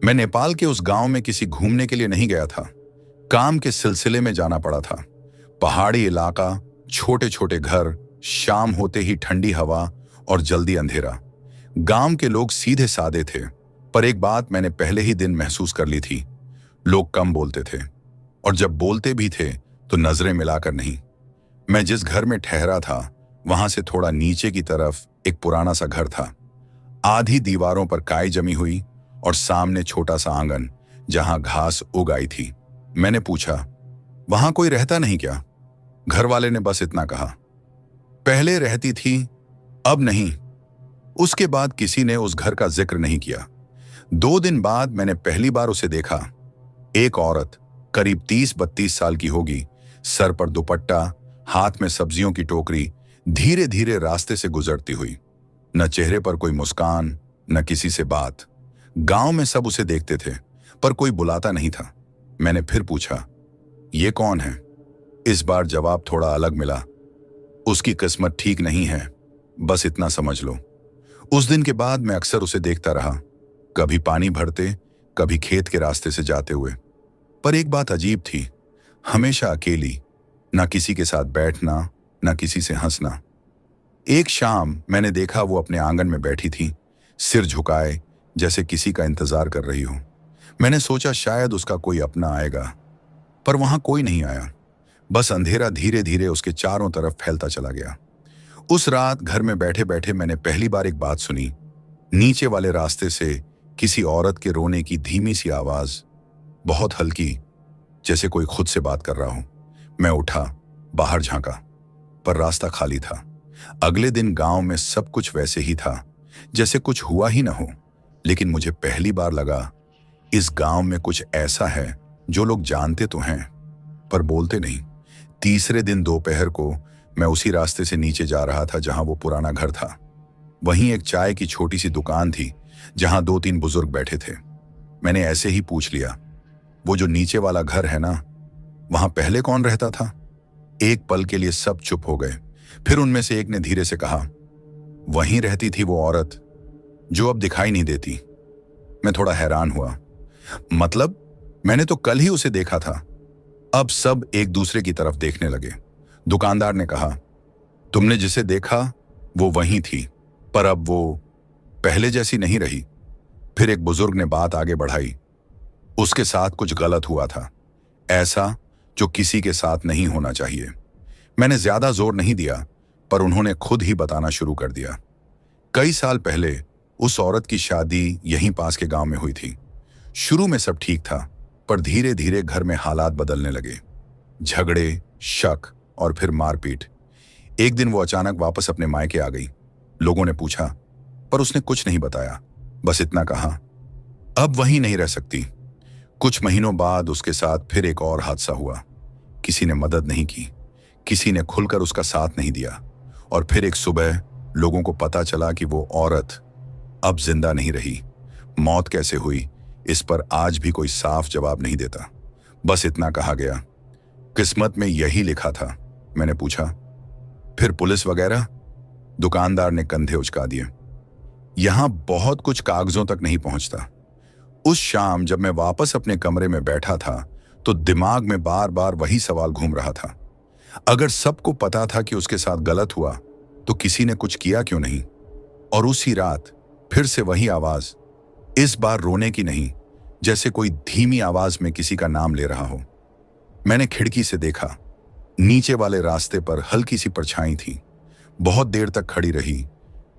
मैं नेपाल के उस गांव में किसी घूमने के लिए नहीं गया था। काम के सिलसिले में जाना पड़ा था। पहाड़ी इलाका, छोटे छोटे घर, शाम होते ही ठंडी हवा और जल्दी अंधेरा। गांव के लोग सीधे सादे थे, पर एक बात मैंने पहले ही दिन महसूस कर ली थी। लोग कम बोलते थे, और जब बोलते भी थे तो नजरें मिलाकर नहीं। मैं जिस घर में ठहरा था वहां से थोड़ा नीचे की तरफ एक पुराना सा घर था। आधी दीवारों पर काई जमी हुई और सामने छोटा सा आंगन जहां घास उग आई थी। मैंने पूछा, वहां कोई रहता नहीं क्या? घर वाले ने बस इतना कहा, पहले रहती थी, अब नहीं। उसके बाद किसी ने उस घर का जिक्र नहीं किया। 2 दिन बाद मैंने पहली बार उसे देखा। एक औरत, करीब 30-32 साल की होगी, सर पर दुपट्टा, हाथ में सब्जियों की टोकरी, धीरे धीरे रास्ते से गुजरती हुई। न चेहरे पर कोई मुस्कान, न किसी से बात। गांव में सब उसे देखते थे, पर कोई बुलाता नहीं था। मैंने फिर पूछा, ये कौन है? इस बार जवाब थोड़ा अलग मिला, उसकी किस्मत ठीक नहीं है, बस इतना समझ लो। उस दिन के बाद मैं अक्सर उसे देखता रहा, कभी पानी भरते, कभी खेत के रास्ते से जाते हुए। पर एक बात अजीब थी, हमेशा अकेली, ना किसी के साथ बैठना, ना किसी से हंसना। एक शाम मैंने देखा वो अपने आंगन में बैठी थी, सिर झुकाए, जैसे किसी का इंतजार कर रही हो। मैंने सोचा शायद उसका कोई अपना आएगा, पर वहां कोई नहीं आया। बस अंधेरा धीरे धीरे उसके चारों तरफ फैलता चला गया। उस रात घर में बैठे बैठे मैंने पहली बार एक बात सुनी। नीचे वाले रास्ते से किसी औरत के रोने की धीमी सी आवाज, बहुत हल्की, जैसे कोई खुद से बात कर रहा हो। मैं उठा, बाहर झांका, पर रास्ता खाली था। अगले दिन गांव में सब कुछ वैसे ही था, जैसे कुछ हुआ ही ना हो। लेकिन मुझे पहली बार लगा, इस गांव में कुछ ऐसा है जो लोग जानते तो हैं, पर बोलते नहीं। तीसरे दिन दोपहर को मैं उसी रास्ते से नीचे जा रहा था जहां वो पुराना घर था। वहीं एक चाय की छोटी सी दुकान थी जहां 2-3 बुजुर्ग बैठे थे। मैंने ऐसे ही पूछ लिया, वो जो नीचे वाला घर है ना, वहां पहले कौन रहता था? एक पल के लिए सब चुप हो गए। फिर उनमें से एक ने धीरे से कहा, वहीं रहती थी वो औरत जो अब दिखाई नहीं देती। मैं थोड़ा हैरान हुआ। मतलब? मैंने तो कल ही उसे देखा था। अब सब एक दूसरे की तरफ देखने लगे। दुकानदार ने कहा, तुमने जिसे देखा वो वहीं थी, पर अब वो पहले जैसी नहीं रही। फिर एक बुजुर्ग ने बात आगे बढ़ाई, उसके साथ कुछ गलत हुआ था, ऐसा जो किसी के साथ नहीं होना चाहिए। मैंने ज्यादा जोर नहीं दिया, पर उन्होंने खुद ही बताना शुरू कर दिया। कई साल पहले उस औरत की शादी यहीं पास के गांव में हुई थी। शुरू में सब ठीक था, पर धीरे धीरे घर में हालात बदलने लगे। झगड़े, शक और फिर मारपीट। एक दिन वो अचानक वापस अपने मायके आ गई। लोगों ने पूछा, पर उसने कुछ नहीं बताया, बस इतना कहा, अब वहीं नहीं रह सकती। कुछ महीनों बाद उसके साथ फिर एक और हादसा हुआ। किसी ने मदद नहीं की, किसी ने खुलकर उसका साथ नहीं दिया, और फिर एक सुबह लोगों को पता चला कि वो औरत अब जिंदा नहीं रही। मौत कैसे हुई, इस पर आज भी कोई साफ जवाब नहीं देता। बस इतना कहा गया, किस्मत में यही लिखा था। मैंने पूछा, फिर पुलिस वगैरह? दुकानदार ने कंधे उचका दिए। यहां बहुत कुछ कागजों तक नहीं पहुंचता। उस शाम जब मैं वापस अपने कमरे में बैठा था तो दिमाग में बार बार वही सवाल घूम रहा था। अगर सबको पता था कि उसके साथ गलत हुआ, तो किसी ने कुछ किया क्यों नहीं? और उसी रात फिर से वही आवाज, इस बार रोने की नहीं, जैसे कोई धीमी आवाज में किसी का नाम ले रहा हो। मैंने खिड़की से देखा, नीचे वाले रास्ते पर हल्की सी परछाई थी। बहुत देर तक खड़ी रही,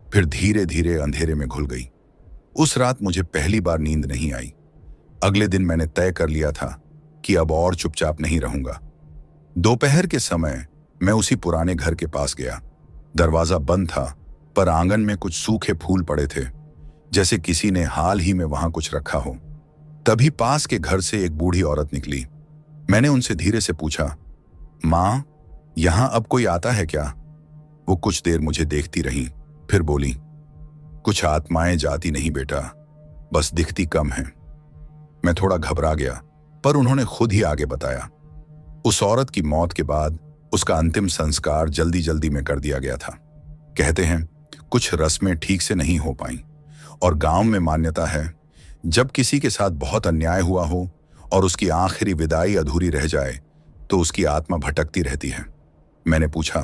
फिर धीरे धीरे अंधेरे में घुल गई। उस रात मुझे पहली बार नींद नहीं आई। अगले दिन मैंने तय कर लिया था कि अब और चुपचाप नहीं रहूंगा। दोपहर के समय मैं उसी पुराने घर के पास गया। दरवाजा बंद था, पर आंगन में कुछ सूखे फूल पड़े थे, जैसे किसी ने हाल ही में वहां कुछ रखा हो। तभी पास के घर से एक बूढ़ी औरत निकली। मैंने उनसे धीरे से पूछा, मां, यहां अब कोई आता है क्या? वो कुछ देर मुझे देखती रही, फिर बोली, कुछ आत्माएं जाती नहीं बेटा, बस दिखती कम है। मैं थोड़ा घबरा गया, पर उन्होंने खुद ही आगे बताया। उस औरत की मौत के बाद उसका अंतिम संस्कार जल्दी जल्दी में कर दिया गया था। कहते हैं कुछ रस्में ठीक से नहीं हो पाई, और गांव में मान्यता है जब किसी के साथ बहुत अन्याय हुआ हो और उसकी आखिरी विदाई अधूरी रह जाए तो उसकी आत्मा भटकती रहती है। मैंने पूछा,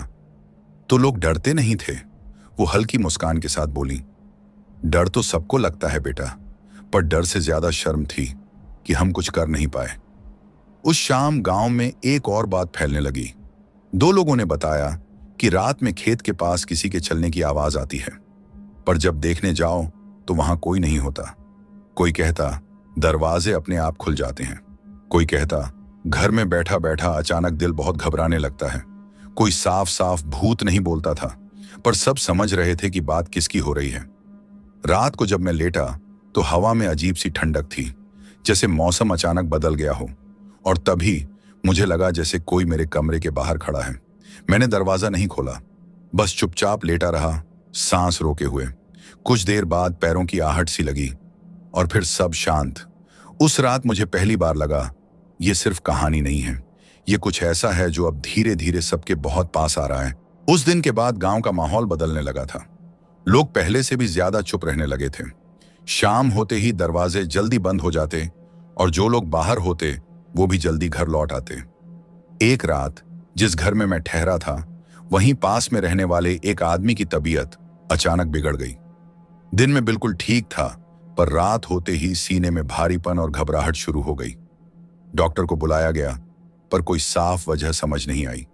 तो लोग डरते नहीं थे? वो हल्की मुस्कान के साथ बोली, डर तो सबको लगता है बेटा, पर डर से ज्यादा शर्म थी कि हम कुछ कर नहीं पाए। उस शाम गांव में एक और बात फैलने लगी। दो लोगों ने बताया कि रात में खेत के पास किसी के चलने की आवाज आती है, पर जब देखने जाओ तो वहां कोई नहीं होता। कोई कहता दरवाजे अपने आप खुल जाते हैं, कोई कहता घर में बैठा बैठा अचानक दिल बहुत घबराने लगता है। कोई साफ साफ भूत नहीं बोलता था, पर सब समझ रहे थे कि बात किसकी हो रही है। रात को जब मैं लेटा तो हवा में अजीब सी ठंडक थी, जैसे मौसम अचानक बदल गया हो, और तभी मुझे लगा जैसे कोई मेरे कमरे के बाहर खड़ा है। मैंने दरवाजा नहीं खोला, बस चुपचाप लेटा रहा, सांस रोके हुए। कुछ देर बाद पैरों की आहट सी लगी और फिर सब शांत। उस रात मुझे पहली बार लगा ये सिर्फ कहानी नहीं है, ये कुछ ऐसा है जो अब धीरे धीरे सबके बहुत पास आ रहा है। उस दिन के बाद गांव का माहौल बदलने लगा था। लोग पहले से भी ज्यादा चुप रहने लगे थे। शाम होते ही दरवाजे जल्दी बंद हो जाते और जो लोग बाहर होते वो भी जल्दी घर लौट आते। एक रात जिस घर में मैं ठहरा था, वहीं पास में रहने वाले एक आदमी की तबीयत अचानक बिगड़ गई। दिन में बिल्कुल ठीक था, पर रात होते ही सीने में भारीपन और घबराहट शुरू हो गई। डॉक्टर को बुलाया गया, पर कोई साफ वजह समझ नहीं आई।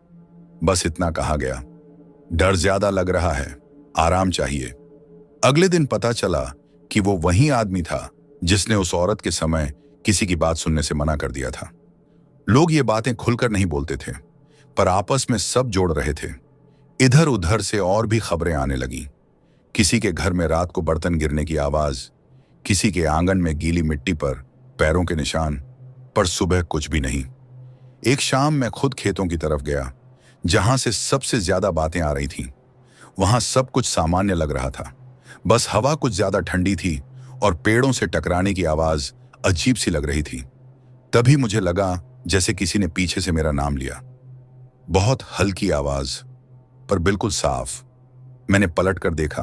बस इतना कहा गया, डर ज्यादा लग रहा है, आराम चाहिए। अगले दिन पता चला कि वो वही आदमी था जिसने उस औरत के समय किसी की बात सुनने से मना कर दिया था। लोग ये बातें खुलकर नहीं बोलते थे, पर आपस में सब जोड़ रहे थे। इधर उधर से और भी खबरें आने लगी। किसी के घर में रात को बर्तन गिरने की आवाज, किसी के आंगन में गीली मिट्टी पर पैरों के निशान, पर सुबह कुछ भी नहीं। एक शाम मैं खुद खेतों की तरफ गया, जहां से सबसे ज्यादा बातें आ रही थीं। वहां सब कुछ सामान्य लग रहा था, बस हवा कुछ ज्यादा ठंडी थी और पेड़ों से टकराने की आवाज अजीब सी लग रही थी। तभी मुझे लगा जैसे किसी ने पीछे से मेरा नाम लिया। बहुत हल्की आवाज, पर बिल्कुल साफ। मैंने पलट कर देखा,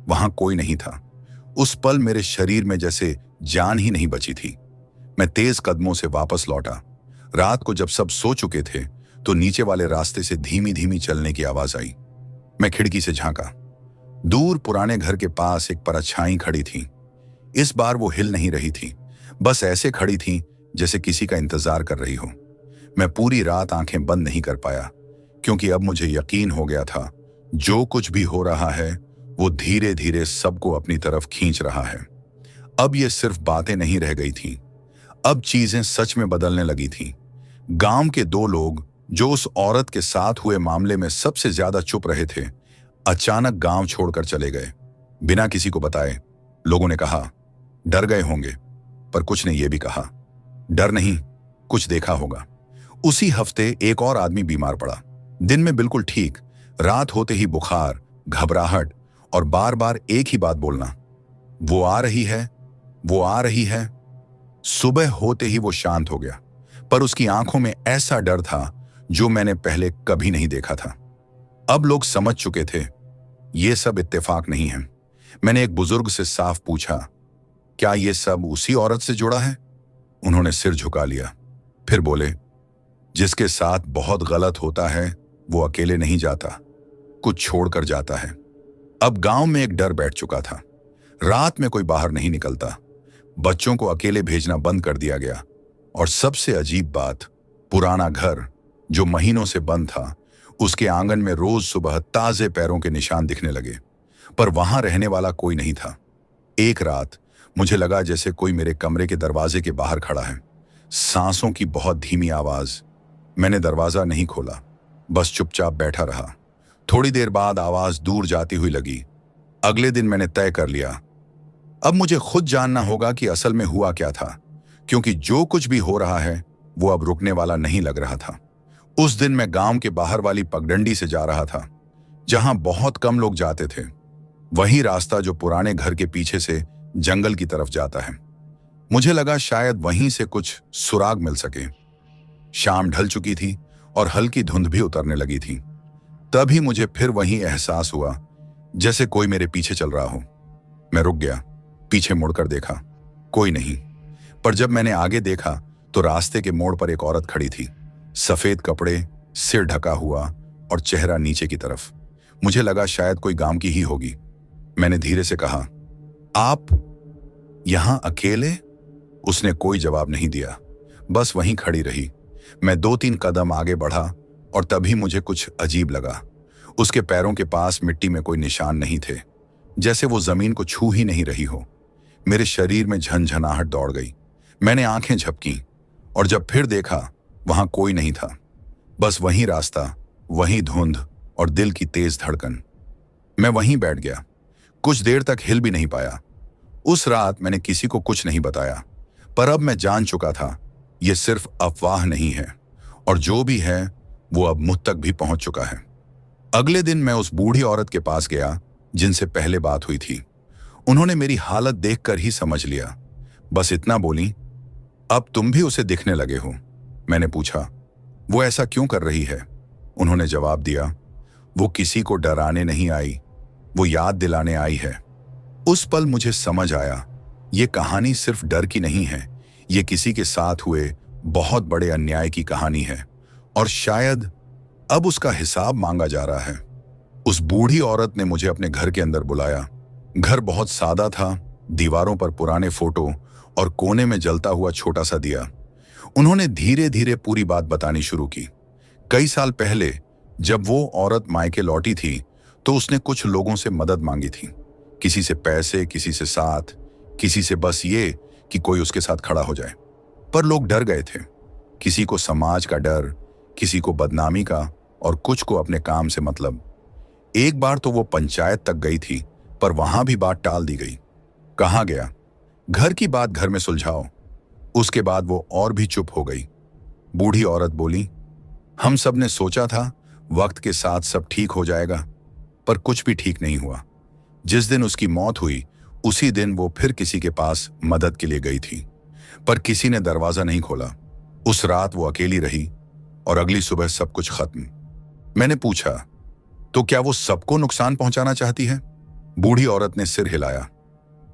वहां कोई नहीं था। उस पल मेरे शरीर में जैसे जान ही नहीं बची थी। मैं तेज कदमों से वापस लौटा। रात को जब सब सो चुके थे तो नीचे वाले रास्ते से धीमी धीमी चलने की आवाज आई। मैं खिड़की से झांका। दूर पुराने घर के पास एक परछाई खड़ी थी। इस बार वो हिल नहीं रही थी, बस ऐसे खड़ी थी जैसे किसी का इंतजार कर रही हो। मैं पूरी रात आंखें बंद नहीं कर पाया, क्योंकि अब मुझे यकीन हो गया था जो कुछ भी हो रहा है वो धीरे धीरे सबको अपनी तरफ खींच रहा है। अब ये सिर्फ बातें नहीं रह गई थीं, अब चीजें सच में बदलने लगी थीं। गांव के दो लोग जो उस औरत के साथ हुए मामले में सबसे ज्यादा चुप रहे थे, अचानक गांव छोड़कर चले गए, बिना किसी को बताए। लोगों ने कहा डर गए होंगे, पर कुछ ने यह भी कहा डर नहीं, कुछ देखा होगा। उसी हफ्ते एक और आदमी बीमार पड़ा। दिन में बिल्कुल ठीक, रात होते ही बुखार, घबराहट और बार बार एक ही बात बोलना, वो आ रही है, वो आ रही है। सुबह होते ही वो शांत हो गया, पर उसकी आंखों में ऐसा डर था जो मैंने पहले कभी नहीं देखा था। अब लोग समझ चुके थे ये सब इत्तेफाक नहीं है। मैंने एक बुजुर्ग से साफ पूछा, क्या ये सब उसी औरत से जुड़ा है? उन्होंने सिर झुका लिया, फिर बोले, जिसके साथ बहुत गलत होता है वो अकेले नहीं जाता, कुछ छोड़कर जाता है। अब गांव में एक डर बैठ चुका था। रात में कोई बाहर नहीं निकलता, बच्चों को अकेले भेजना बंद कर दिया गया, और सबसे अजीब बात, पुराना घर जो महीनों से बंद था, उसके आंगन में रोज सुबह ताजे पैरों के निशान दिखने लगे, पर वहां रहने वाला कोई नहीं था। एक रात मुझे लगा जैसे कोई मेरे कमरे के दरवाजे के बाहर खड़ा है। सांसों की बहुत धीमी आवाज। मैंने दरवाजा नहीं खोला, बस चुपचाप बैठा रहा। थोड़ी देर बाद आवाज दूर जाती हुई लगी। अगले दिन मैंने तय कर लिया, अब मुझे खुद जानना होगा कि असल में हुआ क्या था, क्योंकि जो कुछ भी हो रहा है वो अब रुकने वाला नहीं लग रहा था। उस दिन मैं गांव के बाहर वाली पगडंडी से जा रहा था, जहां बहुत कम लोग जाते थे। वही रास्ता जो पुराने घर के पीछे से जंगल की तरफ जाता है। मुझे लगा शायद वहीं से कुछ सुराग मिल सके। शाम ढल चुकी थी और हल्की धुंध भी उतरने लगी थी। तभी मुझे फिर वही एहसास हुआ जैसे कोई मेरे पीछे चल रहा हो। मैं रुक गया, पीछे मुड़कर देखा। कोई नहीं। पर जब मैंने आगे देखा तो रास्ते के मोड़ पर एक औरत खड़ी थी, सफेद कपड़े, सिर ढका हुआ और चेहरा नीचे की तरफ। मुझे लगा शायद कोई गांव की ही होगी। मैंने धीरे से कहा, आप यहां अकेले? उसने कोई जवाब नहीं दिया, बस वहीं खड़ी रही। मैं 2-3 कदम आगे बढ़ा और तभी मुझे कुछ अजीब लगा। उसके पैरों के पास मिट्टी में कोई निशान नहीं थे, जैसे वो जमीन को छू ही नहीं रही हो। मेरे शरीर में झनझनाहट दौड़ गई। मैंने आंखें झपकी और जब फिर देखा, वहां कोई नहीं था। बस वही रास्ता, वही धुंध और दिल की तेज धड़कन। मैं वहीं बैठ गया, कुछ देर तक हिल भी नहीं पाया। उस रात मैंने किसी को कुछ नहीं बताया, पर अब मैं जान चुका था यह सिर्फ अफवाह नहीं है, और जो भी है वो अब मुझ तक भी पहुंच चुका है। अगले दिन मैं उस बूढ़ी औरत के पास गया जिनसे पहले बात हुई थी। उन्होंने मेरी हालत देखकर ही समझ लिया। बस इतना बोली, अब तुम भी उसे दिखने लगे हो। मैंने पूछा, वो ऐसा क्यों कर रही है? उन्होंने जवाब दिया, वो किसी को डराने नहीं आई, वो याद दिलाने आई है। उस पल मुझे समझ आया, ये कहानी सिर्फ डर की नहीं है, ये किसी के साथ हुए बहुत बड़े अन्याय की कहानी है, और शायद अब उसका हिसाब मांगा जा रहा है। उस बूढ़ी औरत ने मुझे अपने घर के अंदर बुलाया। घर बहुत सादा था, दीवारों पर पुराने फोटो और कोने में जलता हुआ छोटा सा दिया। उन्होंने धीरे धीरे पूरी बात बतानी शुरू की। कई साल पहले जब वो औरत मायके लौटी थी तो उसने कुछ लोगों से मदद मांगी थी, किसी से पैसे, किसी से साथ, किसी से बस ये कि कोई उसके साथ खड़ा हो जाए। पर लोग डर गए थे, किसी को समाज का डर, किसी को बदनामी का, और कुछ को अपने काम से मतलब। एक बार तो वो पंचायत तक गई थी, पर वहां भी बात टाल दी गई। कहा गया, घर की बात घर में सुलझाओ। उसके बाद वो और भी चुप हो गई। बूढ़ी औरत बोली, हम सब ने सोचा था वक्त के साथ सब ठीक हो जाएगा, पर कुछ भी ठीक नहीं हुआ। जिस दिन उसकी मौत हुई उसी दिन वो फिर किसी के पास मदद के लिए गई थी, पर किसी ने दरवाजा नहीं खोला। उस रात वो अकेली रही और अगली सुबह सब कुछ खत्म। मैंने पूछा, तो क्या वो सबको नुकसान पहुंचाना चाहती है? बूढ़ी औरत ने सिर हिलाया।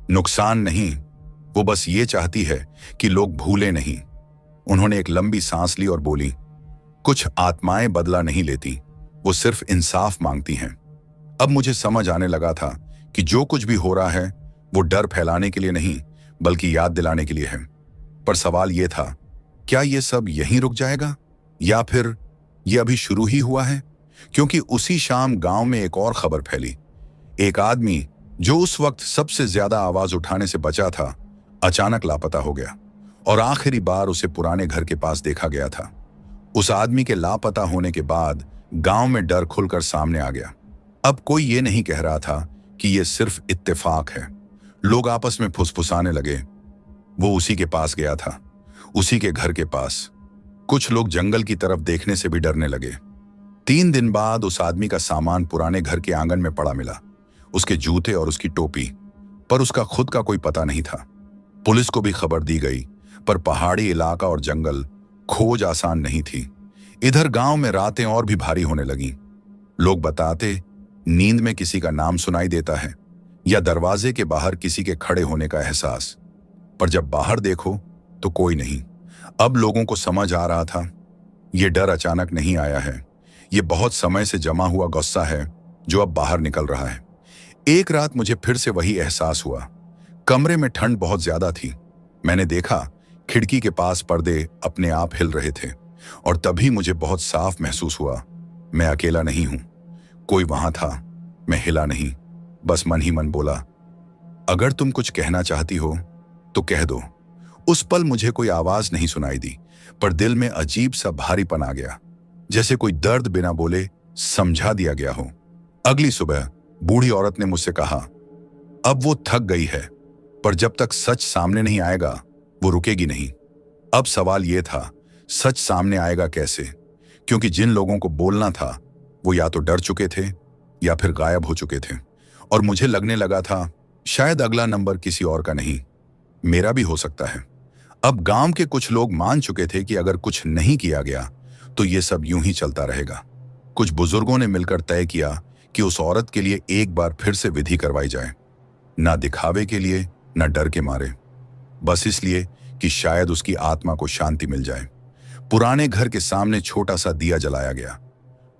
नुकसान नहीं, वो बस ये चाहती है कि लोग भूले नहीं। उन्होंने एक लंबी सांस ली और बोली, कुछ आत्माएं बदला नहीं लेती, वो सिर्फ इंसाफ मांगती हैं। अब मुझे समझ आने लगा था कि जो कुछ भी हो रहा है वो डर फैलाने के लिए नहीं, बल्कि याद दिलाने के लिए है। पर सवाल ये था, क्या ये सब यहीं रुक जाएगा, या फिर ये अभी शुरू ही हुआ है? क्योंकि उसी शाम गांव में एक और खबर फैली। एक आदमी जो उस वक्त सबसे ज्यादा आवाज उठाने से बचा था, अचानक लापता हो गया, और आखिरी बार उसे पुराने घर के पास देखा गया था। उस आदमी के लापता होने के बाद गांव में डर खुलकर सामने आ गया। अब कोई ये नहीं कह रहा था कि ये सिर्फ इत्तेफाक है। लोग आपस में फुसफुसाने लगे, वो उसी के पास गया था, उसी के घर के पास। कुछ लोग जंगल की तरफ देखने से भी डरने लगे। 3 दिन बाद उस आदमी का सामान पुराने घर के आंगन में पड़ा मिला, उसके जूते और उसकी टोपी, पर उसका खुद का कोई पता नहीं था। पुलिस को भी खबर दी गई, पर पहाड़ी इलाका और जंगल, खोज आसान नहीं थी। इधर गांव में रातें और भी भारी होने लगीं। लोग बताते, नींद में किसी का नाम सुनाई देता है, या दरवाजे के बाहर किसी के खड़े होने का एहसास। पर जब बाहर देखो तो कोई नहीं। अब लोगों को समझ आ रहा था, ये डर अचानक नहीं आया है, ये बहुत समय से जमा हुआ गुस्सा है जो अब बाहर निकल रहा है। एक रात मुझे फिर से वही एहसास हुआ। कमरे में ठंड बहुत ज्यादा थी। मैंने देखा खिड़की के पास पर्दे अपने आप हिल रहे थे, और तभी मुझे बहुत साफ महसूस हुआ, मैं अकेला नहीं हूं। कोई वहां था। मैं हिला नहीं, बस मन ही मन बोला, अगर तुम कुछ कहना चाहती हो तो कह दो। उस पल मुझे कोई आवाज नहीं सुनाई दी, पर दिल में अजीब सा भारीपन आ गया, जैसे कोई दर्द बिना बोले समझा दिया गया हो। अगली सुबह बूढ़ी औरत ने मुझसे कहा, अब वो थक गई है, पर जब तक सच सामने नहीं आएगा वो रुकेगी नहीं। अब सवाल ये था, सच सामने आएगा कैसे? क्योंकि जिन लोगों को बोलना था वो या तो डर चुके थे या फिर गायब हो चुके थे, और मुझे लगने लगा था शायद अगला नंबर किसी और का नहीं, मेरा भी हो सकता है। अब गांव के कुछ लोग मान चुके थे कि अगर कुछ नहीं किया गया तो ये सब यूं ही चलता रहेगा। कुछ बुजुर्गों ने मिलकर तय किया कि उस औरत के लिए एक बार फिर से विधि करवाई जाए, ना दिखावे के लिए, ना डर के मारे। बस इसलिए कि शायद उसकी आत्मा को शांति मिल जाए। पुराने घर के सामने छोटा सा दिया जलाया गया।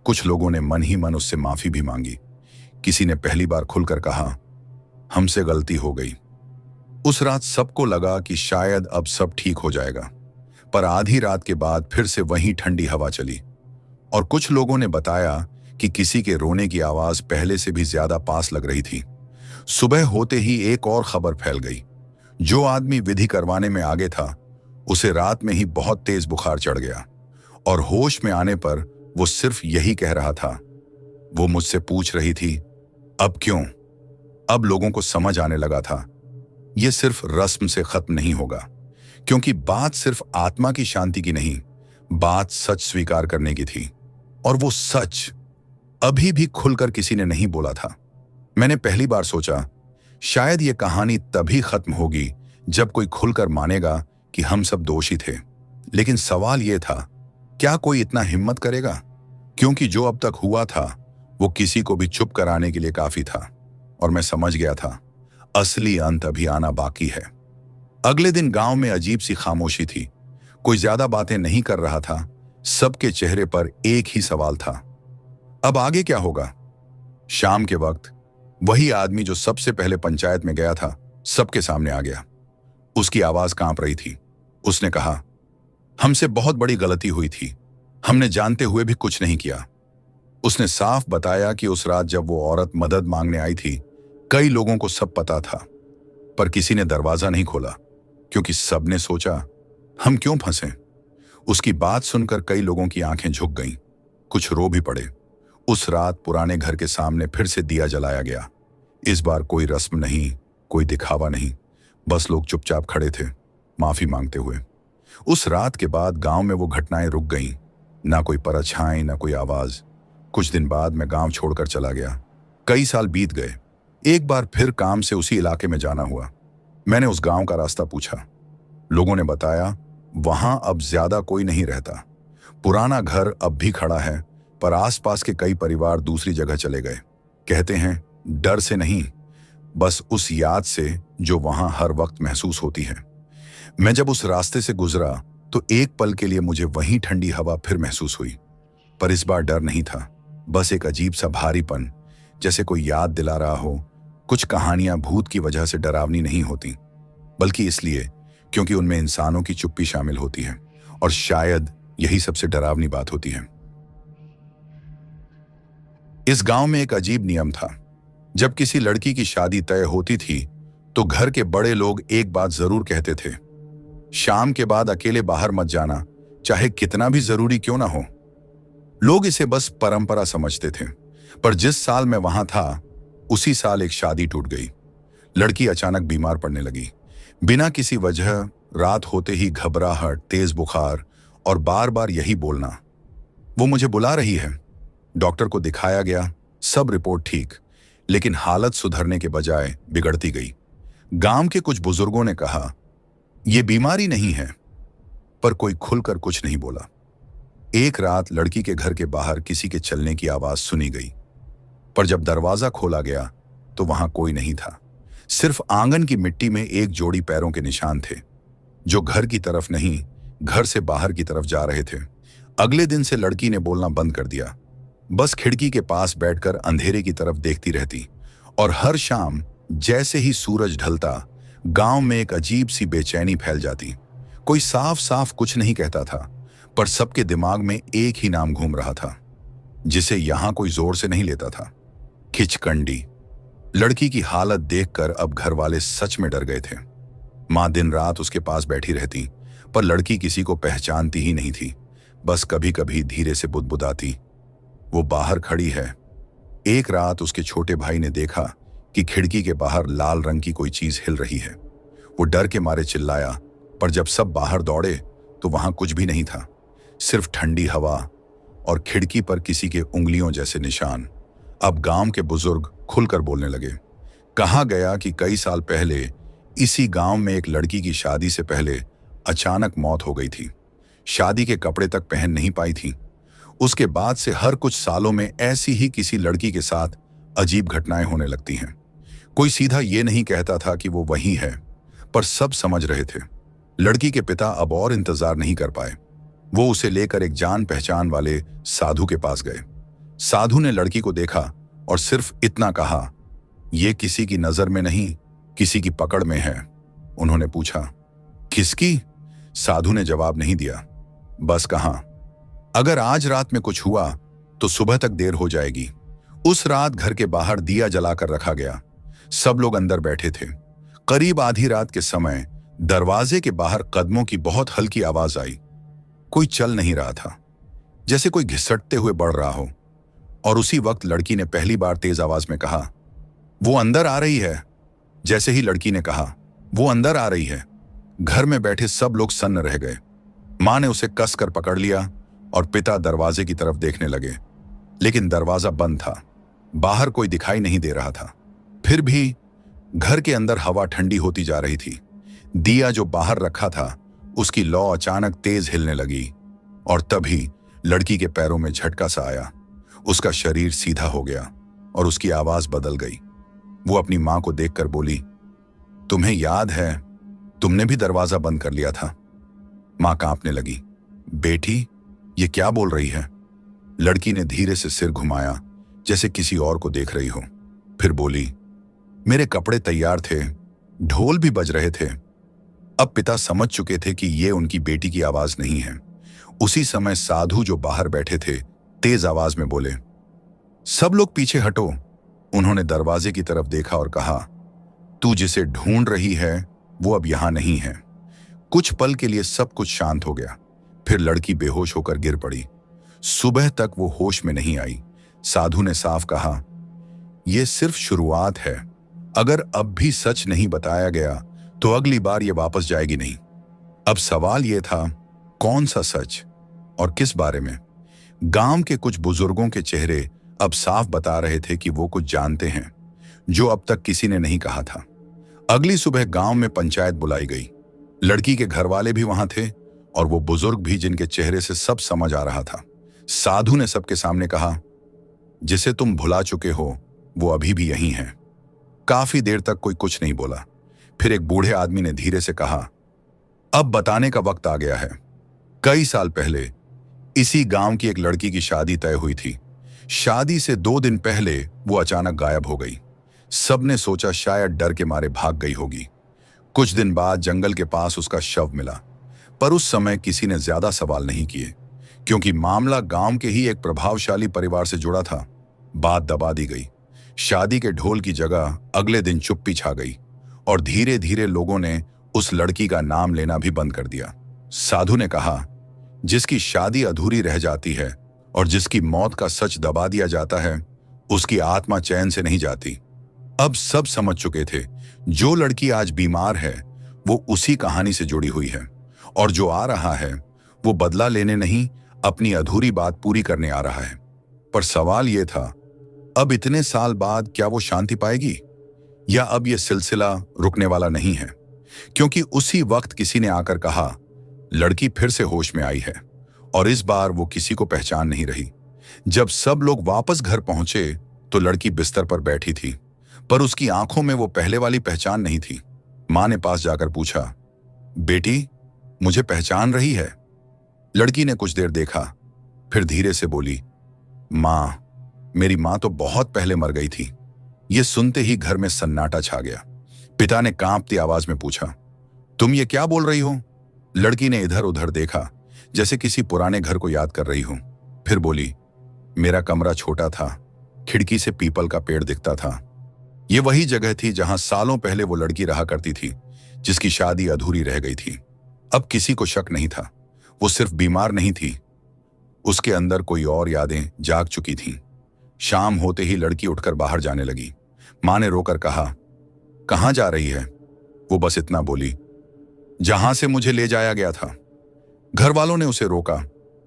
कुछ लोगों ने मन ही मन उससे माफी भी मांगी। किसी ने पहली बार खुलकर कहा, हमसे गलती हो गई। उस रात सबको लगा कि शायद अब सब ठीक हो जाएगा, पर आधी रात के बाद फिर से वही ठंडी हवा चली और कुछ लोगों ने बताया कि किसी के रोने की आवाज पहले से भी ज्यादा पास लग रही थी। सुबह होते ही एक और खबर फैल गई। जो आदमी विधि करवाने में आगे था, उसे रात में ही बहुत तेज बुखार चढ़ गया और होश में आने पर वो सिर्फ यही कह रहा था। वो मुझसे पूछ रही थी, अब क्यों? अब लोगों को समझ आने लगा था, ये सिर्फ रस्म से खत्म नहीं होगा, क्योंकि बात सिर्फ आत्मा की शांति की नहीं, बात सच स्वीकार करने की थी। और वो सच अभी भी खुलकर किसी ने नहीं बोला था। मैंने पहली बार सोचा, शायद ये कहानी तभी खत्म होगी जब कोई खुलकर मानेगा कि हम सब दोषी थे। लेकिन सवाल ये था, क्या कोई इतना हिम्मत करेगा? क्योंकि जो अब तक हुआ था वो किसी को भी चुप कराने के लिए काफी था। और मैं समझ गया था, असली अंत अभी आना बाकी है। अगले दिन गांव में अजीब सी खामोशी थी। कोई ज्यादा बातें नहीं कर रहा था। सबके चेहरे पर एक ही सवाल था, अब आगे क्या होगा? शाम के वक्त वही आदमी जो सबसे पहले पंचायत में गया था, सबके सामने आ गया। उसकी आवाज कांप रही थी। उसने कहा, हमसे बहुत बड़ी गलती हुई थी, हमने जानते हुए भी कुछ नहीं किया। उसने साफ बताया कि उस रात जब वो औरत मदद मांगने आई थी, कई लोगों को सब पता था, पर किसी ने दरवाजा नहीं खोला, क्योंकि सबने सोचा, हम क्यों फंसे? उसकी बात सुनकर कई लोगों की आंखें झुक गईं, कुछ रो भी पड़े। उस रात पुराने घर के सामने फिर से दिया जलाया गया। इस बार कोई रस्म नहीं, कोई दिखावा नहीं, बस लोग चुपचाप खड़े थे, माफी मांगते हुए। उस रात के बाद गांव में वो घटनाएं रुक गईं, ना कोई परछाई, ना कोई आवाज। कुछ दिन बाद मैं गांव छोड़कर चला गया। कई साल बीत गए। एक बार फिर काम से उसी इलाके में जाना हुआ। मैंने उस गांव का रास्ता पूछा। लोगों ने बताया, वहां अब ज्यादा कोई नहीं रहता। पुराना घर अब भी खड़ा है, पर आसपास के कई परिवार दूसरी जगह चले गए। कहते हैं, डर से नहीं, बस उस याद से जो वहां हर वक्त महसूस होती है। मैं जब उस रास्ते से गुजरा तो एक पल के लिए मुझे वही ठंडी हवा फिर महसूस हुई, पर इस बार डर नहीं था, बस एक अजीब सा भारीपन, जैसे कोई याद दिला रहा हो। कुछ कहानियां भूत की वजह से डरावनी नहीं होती, बल्कि इसलिए क्योंकि उनमें इंसानों की चुप्पी शामिल होती है, और शायद यही सबसे डरावनी बात होती है। इस गांव में एक अजीब नियम था। जब किसी लड़की की शादी तय होती थी तो घर के बड़े लोग एक बात जरूर कहते थे, शाम के बाद अकेले बाहर मत जाना, चाहे कितना भी जरूरी क्यों ना हो। लोग इसे बस परंपरा समझते थे, पर जिस साल मैं वहां था उसी साल एक शादी टूट गई। लड़की अचानक बीमार पड़ने लगी, बिना किसी वजह। रात होते ही घबराहट, तेज बुखार और बार बार यही बोलना, वो मुझे बुला रही है। डॉक्टर को दिखाया गया, सब रिपोर्ट ठीक, लेकिन हालत सुधरने के बजाय बिगड़ती गई। गांव के कुछ बुजुर्गों ने कहा, यह बीमारी नहीं है, पर कोई खुलकर कुछ नहीं बोला। एक रात लड़की के घर के बाहर किसी के चलने की आवाज सुनी गई, पर जब दरवाजा खोला गया तो वहां कोई नहीं था। सिर्फ आंगन की मिट्टी में एक जोड़ी पैरों के निशान थे, जो घर की तरफ नहीं, घर से बाहर की तरफ जा रहे थे। अगले दिन से लड़की ने बोलना बंद कर दिया, बस खिड़की के पास बैठकर अंधेरे की तरफ देखती रहती। और हर शाम जैसे ही सूरज ढलता, गांव में एक अजीब सी बेचैनी फैल जाती। कोई साफ साफ कुछ नहीं कहता था, पर सबके दिमाग में एक ही नाम घूम रहा था, जिसे यहां कोई जोर से नहीं लेता था, खिचकंडी। लड़की की हालत देखकर अब घर वाले सच में डर गए थे। मां दिन रात उसके पास बैठी रहती, पर लड़की किसी को पहचानती ही नहीं थी, बस कभी कभी धीरे से बुदबुदाती, वो बाहर खड़ी है। एक रात उसके छोटे भाई ने देखा कि खिड़की के बाहर लाल रंग की कोई चीज हिल रही है। वो डर के मारे चिल्लाया, पर जब सब बाहर दौड़े तो वहां कुछ भी नहीं था, सिर्फ ठंडी हवा और खिड़की पर किसी के उंगलियों जैसे निशान। अब गांव के बुजुर्ग खुलकर बोलने लगे। कहा गया कि कई साल पहले इसी गांव में एक लड़की की शादी से पहले अचानक मौत हो गई थी। शादी के कपड़े तक पहन नहीं पाई थी। उसके बाद से हर कुछ सालों में ऐसी ही किसी लड़की के साथ अजीब घटनाएं होने लगती हैं। कोई सीधा ये नहीं कहता था कि वो वही है, पर सब समझ रहे थे। लड़की के पिता अब और इंतजार नहीं कर पाए। वो उसे लेकर एक जान पहचान वाले साधु के पास गए। साधु ने लड़की को देखा और सिर्फ इतना कहा, ये किसी की नजर में नहीं, किसी की पकड़ में है। उन्होंने पूछा, किसकी? साधु ने जवाब नहीं दिया, बस कहा, अगर आज रात में कुछ हुआ तो सुबह तक देर हो जाएगी। उस रात घर के बाहर दिया जलाकर रखा गया। सब लोग अंदर बैठे थे। करीब आधी रात के समय दरवाजे के बाहर कदमों की बहुत हल्की आवाज आई। कोई चल नहीं रहा था, जैसे कोई घिसटते हुए बढ़ रहा हो। और उसी वक्त लड़की ने पहली बार तेज आवाज में कहा, वो अंदर आ रही है। जैसे ही लड़की ने कहा, वो अंदर आ रही है, घर में बैठे सब लोग सन्न रह गए। मां ने उसे कसकर पकड़ लिया और पिता दरवाजे की तरफ देखने लगे, लेकिन दरवाजा बंद था। बाहर कोई दिखाई नहीं दे रहा था। फिर भी घर के अंदर हवा ठंडी होती जा रही थी। दिया जो बाहर रखा था, उसकी लौ अचानक तेज हिलने लगी और तभी लड़की के पैरों में झटका सा आया। उसका शरीर सीधा हो गया और उसकी आवाज बदल गई। वो अपनी मां को देखकर बोली, तुम्हें याद है, तुमने भी दरवाजा बंद कर लिया था। मां कांपने लगी, बेटी, ये क्या बोल रही है? लड़की ने धीरे से सिर घुमाया, जैसे किसी और को देख रही हो। फिर बोली, मेरे कपड़े तैयार थे, ढोल भी बज रहे थे। अब पिता समझ चुके थे कि ये उनकी बेटी की आवाज नहीं है। उसी समय साधु जो बाहर बैठे थे तेज आवाज में बोले, सब लोग पीछे हटो। उन्होंने दरवाजे की तरफ देखा और कहा, तू जिसे ढूंढ रही है वो अब यहां नहीं है। कुछ पल के लिए सब कुछ शांत हो गया। फिर लड़की बेहोश होकर गिर पड़ी। सुबह तक वो होश में नहीं आई। साधु ने साफ कहा, यह सिर्फ शुरुआत है। अगर अब भी सच नहीं बताया गया तो अगली बार ये वापस जाएगी नहीं। अब सवाल यह था, कौन सा सच और किस बारे में? गांव के कुछ बुजुर्गों के चेहरे अब साफ बता रहे थे कि वो कुछ जानते हैं जो अब तक किसी ने नहीं कहा था। अगली सुबह गांव में पंचायत बुलाई गई। लड़की के घर वाले भी वहां थे और वो बुजुर्ग भी, जिनके चेहरे से सब समझ आ रहा था। साधु ने सबके सामने कहा, जिसे तुम भुला चुके हो वो अभी भी यहीं है। काफी देर तक कोई कुछ नहीं बोला। फिर एक बूढ़े आदमी ने धीरे से कहा, अब बताने का वक्त आ गया है। कई साल पहले इसी गांव की एक लड़की की शादी तय हुई थी। शादी से 2 दिन पहले वो अचानक गायब हो गई। सबने सोचा शायद डर के मारे भाग गई होगी। कुछ दिन बाद जंगल के पास उसका शव मिला, पर उस समय किसी ने ज्यादा सवाल नहीं किए, क्योंकि मामला गांव के ही एक प्रभावशाली परिवार से जुड़ा था। बात दबा दी गई। शादी के ढोल की जगह अगले दिन चुप्पी छा गई और धीरे धीरे लोगों ने उस लड़की का नाम लेना भी बंद कर दिया। साधु ने कहा, जिसकी शादी अधूरी रह जाती है और जिसकी मौत का सच दबा दिया जाता है, उसकी आत्मा चैन से नहीं जाती। अब सब समझ चुके थे, जो लड़की आज बीमार है वो उसी कहानी से जुड़ी हुई है, और जो आ रहा है वो बदला लेने नहीं, अपनी अधूरी बात पूरी करने आ रहा है। पर सवाल यह था, अब इतने साल बाद क्या वो शांति पाएगी, या अब यह सिलसिला रुकने वाला नहीं है? क्योंकि उसी वक्त किसी ने आकर कहा, लड़की फिर से होश में आई है, और इस बार वो किसी को पहचान नहीं रही। जब सब लोग वापस घर पहुंचे तो लड़की बिस्तर पर बैठी थी, पर उसकी आंखों में वो पहले वाली पहचान नहीं थी। मां ने पास जाकर पूछा, बेटी, मुझे पहचान रही है? लड़की ने कुछ देर देखा, फिर धीरे से बोली, मां, मेरी मां तो बहुत पहले मर गई थी। ये सुनते ही घर में सन्नाटा छा गया। पिता ने कांपती आवाज में पूछा, तुम ये क्या बोल रही हो? लड़की ने इधर उधर देखा, जैसे किसी पुराने घर को याद कर रही हो। फिर बोली, मेरा कमरा छोटा था, खिड़की से पीपल का पेड़ दिखता था। ये वही जगह थी जहां सालों पहले वो लड़की रहा करती थी, जिसकी शादी अधूरी रह गई थी। अब किसी को शक नहीं था, वो सिर्फ बीमार नहीं थी, उसके अंदर कोई और यादें जाग चुकी थीं। शाम होते ही लड़की उठकर बाहर जाने लगी। मां ने रोकर कहा, कहां जा रही है? वो बस इतना बोली, जहां से मुझे ले जाया गया था। घर वालों ने उसे रोका,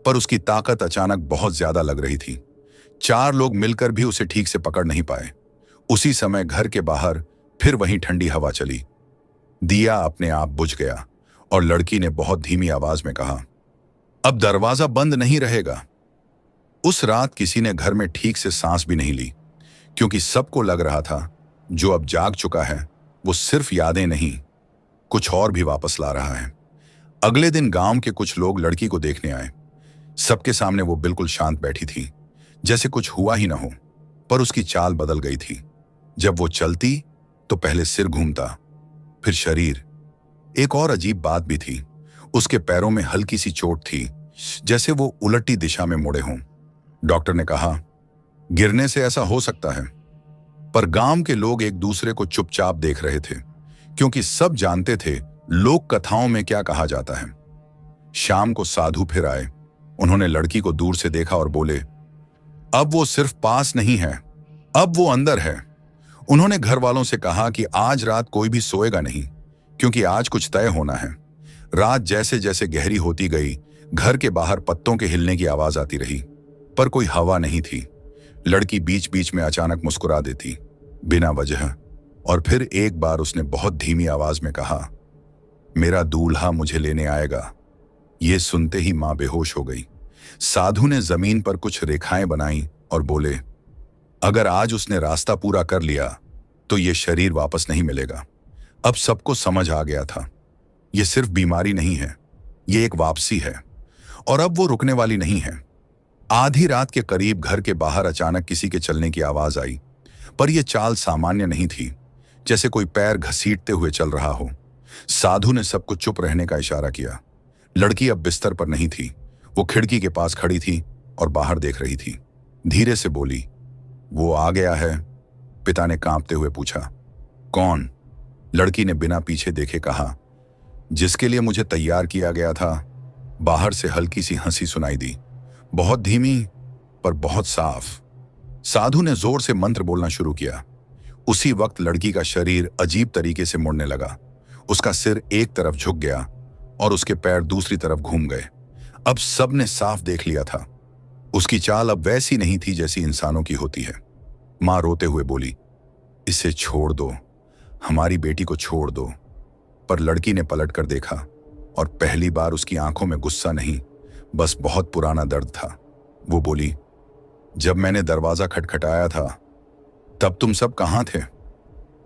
पर उसकी ताकत अचानक बहुत ज्यादा लग रही थी। 4 लोग मिलकर भी उसे ठीक से पकड़ नहीं पाए। उसी समय घर के बाहर फिर वहीं ठंडी हवा चली। दिया अपने आप बुझ गया और लड़की ने बहुत धीमी आवाज में कहा, अब दरवाजा बंद नहीं रहेगा। उस रात किसी ने घर में ठीक से सांस भी नहीं ली, क्योंकि सबको लग रहा था जो अब जाग चुका है वो सिर्फ यादें नहीं, कुछ और भी वापस ला रहा है। अगले दिन गांव के कुछ लोग लड़की को देखने आए। सबके सामने वो बिल्कुल शांत बैठी थी, जैसे कुछ हुआ ही ना हो। पर उसकी चाल बदल गई थी। जब वो चलती तो पहले सिर घूमता, फिर शरीर। एक और अजीब बात भी थी, उसके पैरों में हल्की सी चोट थी, जैसे वो उलटी दिशा में मुड़े हों। डॉक्टर ने कहा, गिरने से ऐसा हो सकता है। पर गांव के लोग एक दूसरे को चुपचाप देख रहे थे, क्योंकि सब जानते थे लोक कथाओं में क्या कहा जाता है। शाम को साधु फिर आए। उन्होंने लड़की को दूर से देखा और बोले, अब वो सिर्फ पास नहीं है, अब वो अंदर है। उन्होंने घर वालों से कहा कि आज रात कोई भी सोएगा नहीं, क्योंकि आज कुछ तय होना है। रात जैसे जैसे गहरी होती गई, घर के बाहर पत्तों के हिलने की आवाज आती रही, पर कोई हवा नहीं थी। लड़की बीच बीच में अचानक मुस्कुरा देती, बिना वजह, और फिर एक बार उसने बहुत धीमी आवाज में कहा, मेरा दूल्हा मुझे लेने आएगा। ये सुनते ही मां बेहोश हो गई। साधु ने जमीन पर कुछ रेखाएं बनाई और बोले, अगर आज उसने रास्ता पूरा कर लिया तो ये शरीर वापस नहीं मिलेगा। अब सबको समझ आ गया था, ये सिर्फ बीमारी नहीं है, ये एक वापसी है, और अब वो रुकने वाली नहीं है। आधी रात के करीब घर के बाहर अचानक किसी के चलने की आवाज आई, पर यह चाल सामान्य नहीं थी, जैसे कोई पैर घसीटते हुए चल रहा हो। साधु ने सबको चुप रहने का इशारा किया। लड़की अब बिस्तर पर नहीं थी, वो खिड़की के पास खड़ी थी और बाहर देख रही थी। धीरे से बोली, वो आ गया है? पिता ने कांपते हुए पूछा। कौन? लड़की ने बिना पीछे देखे कहा, जिसके लिए मुझे तैयार किया गया था। बाहर से हल्की सी हंसी सुनाई दी, बहुत धीमी पर बहुत साफ। साधु ने जोर से मंत्र बोलना शुरू किया। उसी वक्त लड़की का शरीर अजीब तरीके से मुड़ने लगा। उसका सिर एक तरफ झुक गया और उसके पैर दूसरी तरफ घूम गए। अब सबने साफ देख लिया था, उसकी चाल अब वैसी नहीं थी जैसी इंसानों की होती है। मां रोते हुए बोली, इसे छोड़ दो, हमारी बेटी को छोड़ दो। पर लड़की ने पलट कर देखा और पहली बार उसकी आंखों में गुस्सा नहीं, बस बहुत पुराना दर्द था। वो बोली, जब मैंने दरवाजा खटखटाया था तब तुम सब कहां थे?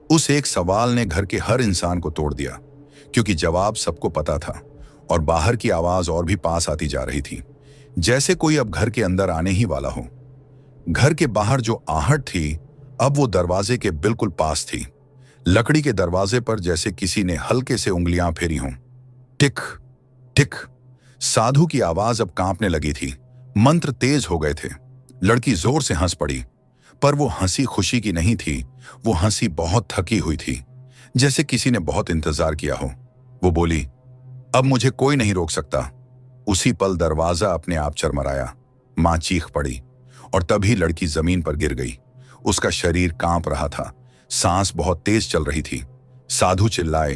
उस एक सवाल ने घर के हर इंसान को तोड़ दिया, क्योंकि जवाब सबको पता था और बाहर की आवाज और भी पास आती जा रही थी, जैसे कोई अब घर के अंदर आने ही वाला हो। घर के बाहर जो आहट थी अब वो दरवाजे के बिल्कुल पास थी। लकड़ी के दरवाजे पर जैसे किसी ने हल्के से उंगलियां फेरी हों। टिक टिक। साधु की आवाज अब कांपने लगी थी, मंत्र तेज हो गए थे। लड़की जोर से हंस पड़ी, पर वो हंसी खुशी की नहीं थी, वो हंसी बहुत थकी हुई थी, जैसे किसी ने बहुत इंतजार किया हो। वो बोली, अब मुझे कोई नहीं रोक सकता। उसी पल दरवाजा अपने आप चरमराया। मां चीख पड़ी और तभी लड़की जमीन पर गिर गई। उसका शरीर कांप रहा था, सांस बहुत तेज चल रही थी। साधु चिल्लाए,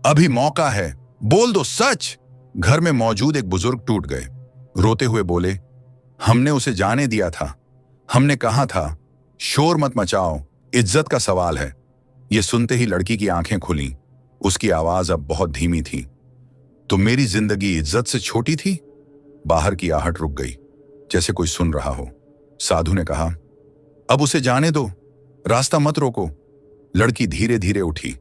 अभी मौका है, बोल दो सच। घर में मौजूद एक बुजुर्ग टूट गए, रोते हुए बोले, हमने उसे जाने दिया था, हमने कहा था शोर मत मचाओ, इज्जत का सवाल है। यह सुनते ही लड़की की आंखें खुलीं। उसकी आवाज अब बहुत धीमी थी, तो मेरी जिंदगी इज्जत से छोटी थी? बाहर की आहट रुक गई, जैसे कोई सुन रहा हो। साधु ने कहा, अब उसे जाने दो, रास्ता मत रोको। लड़की धीरे धीरे उठी।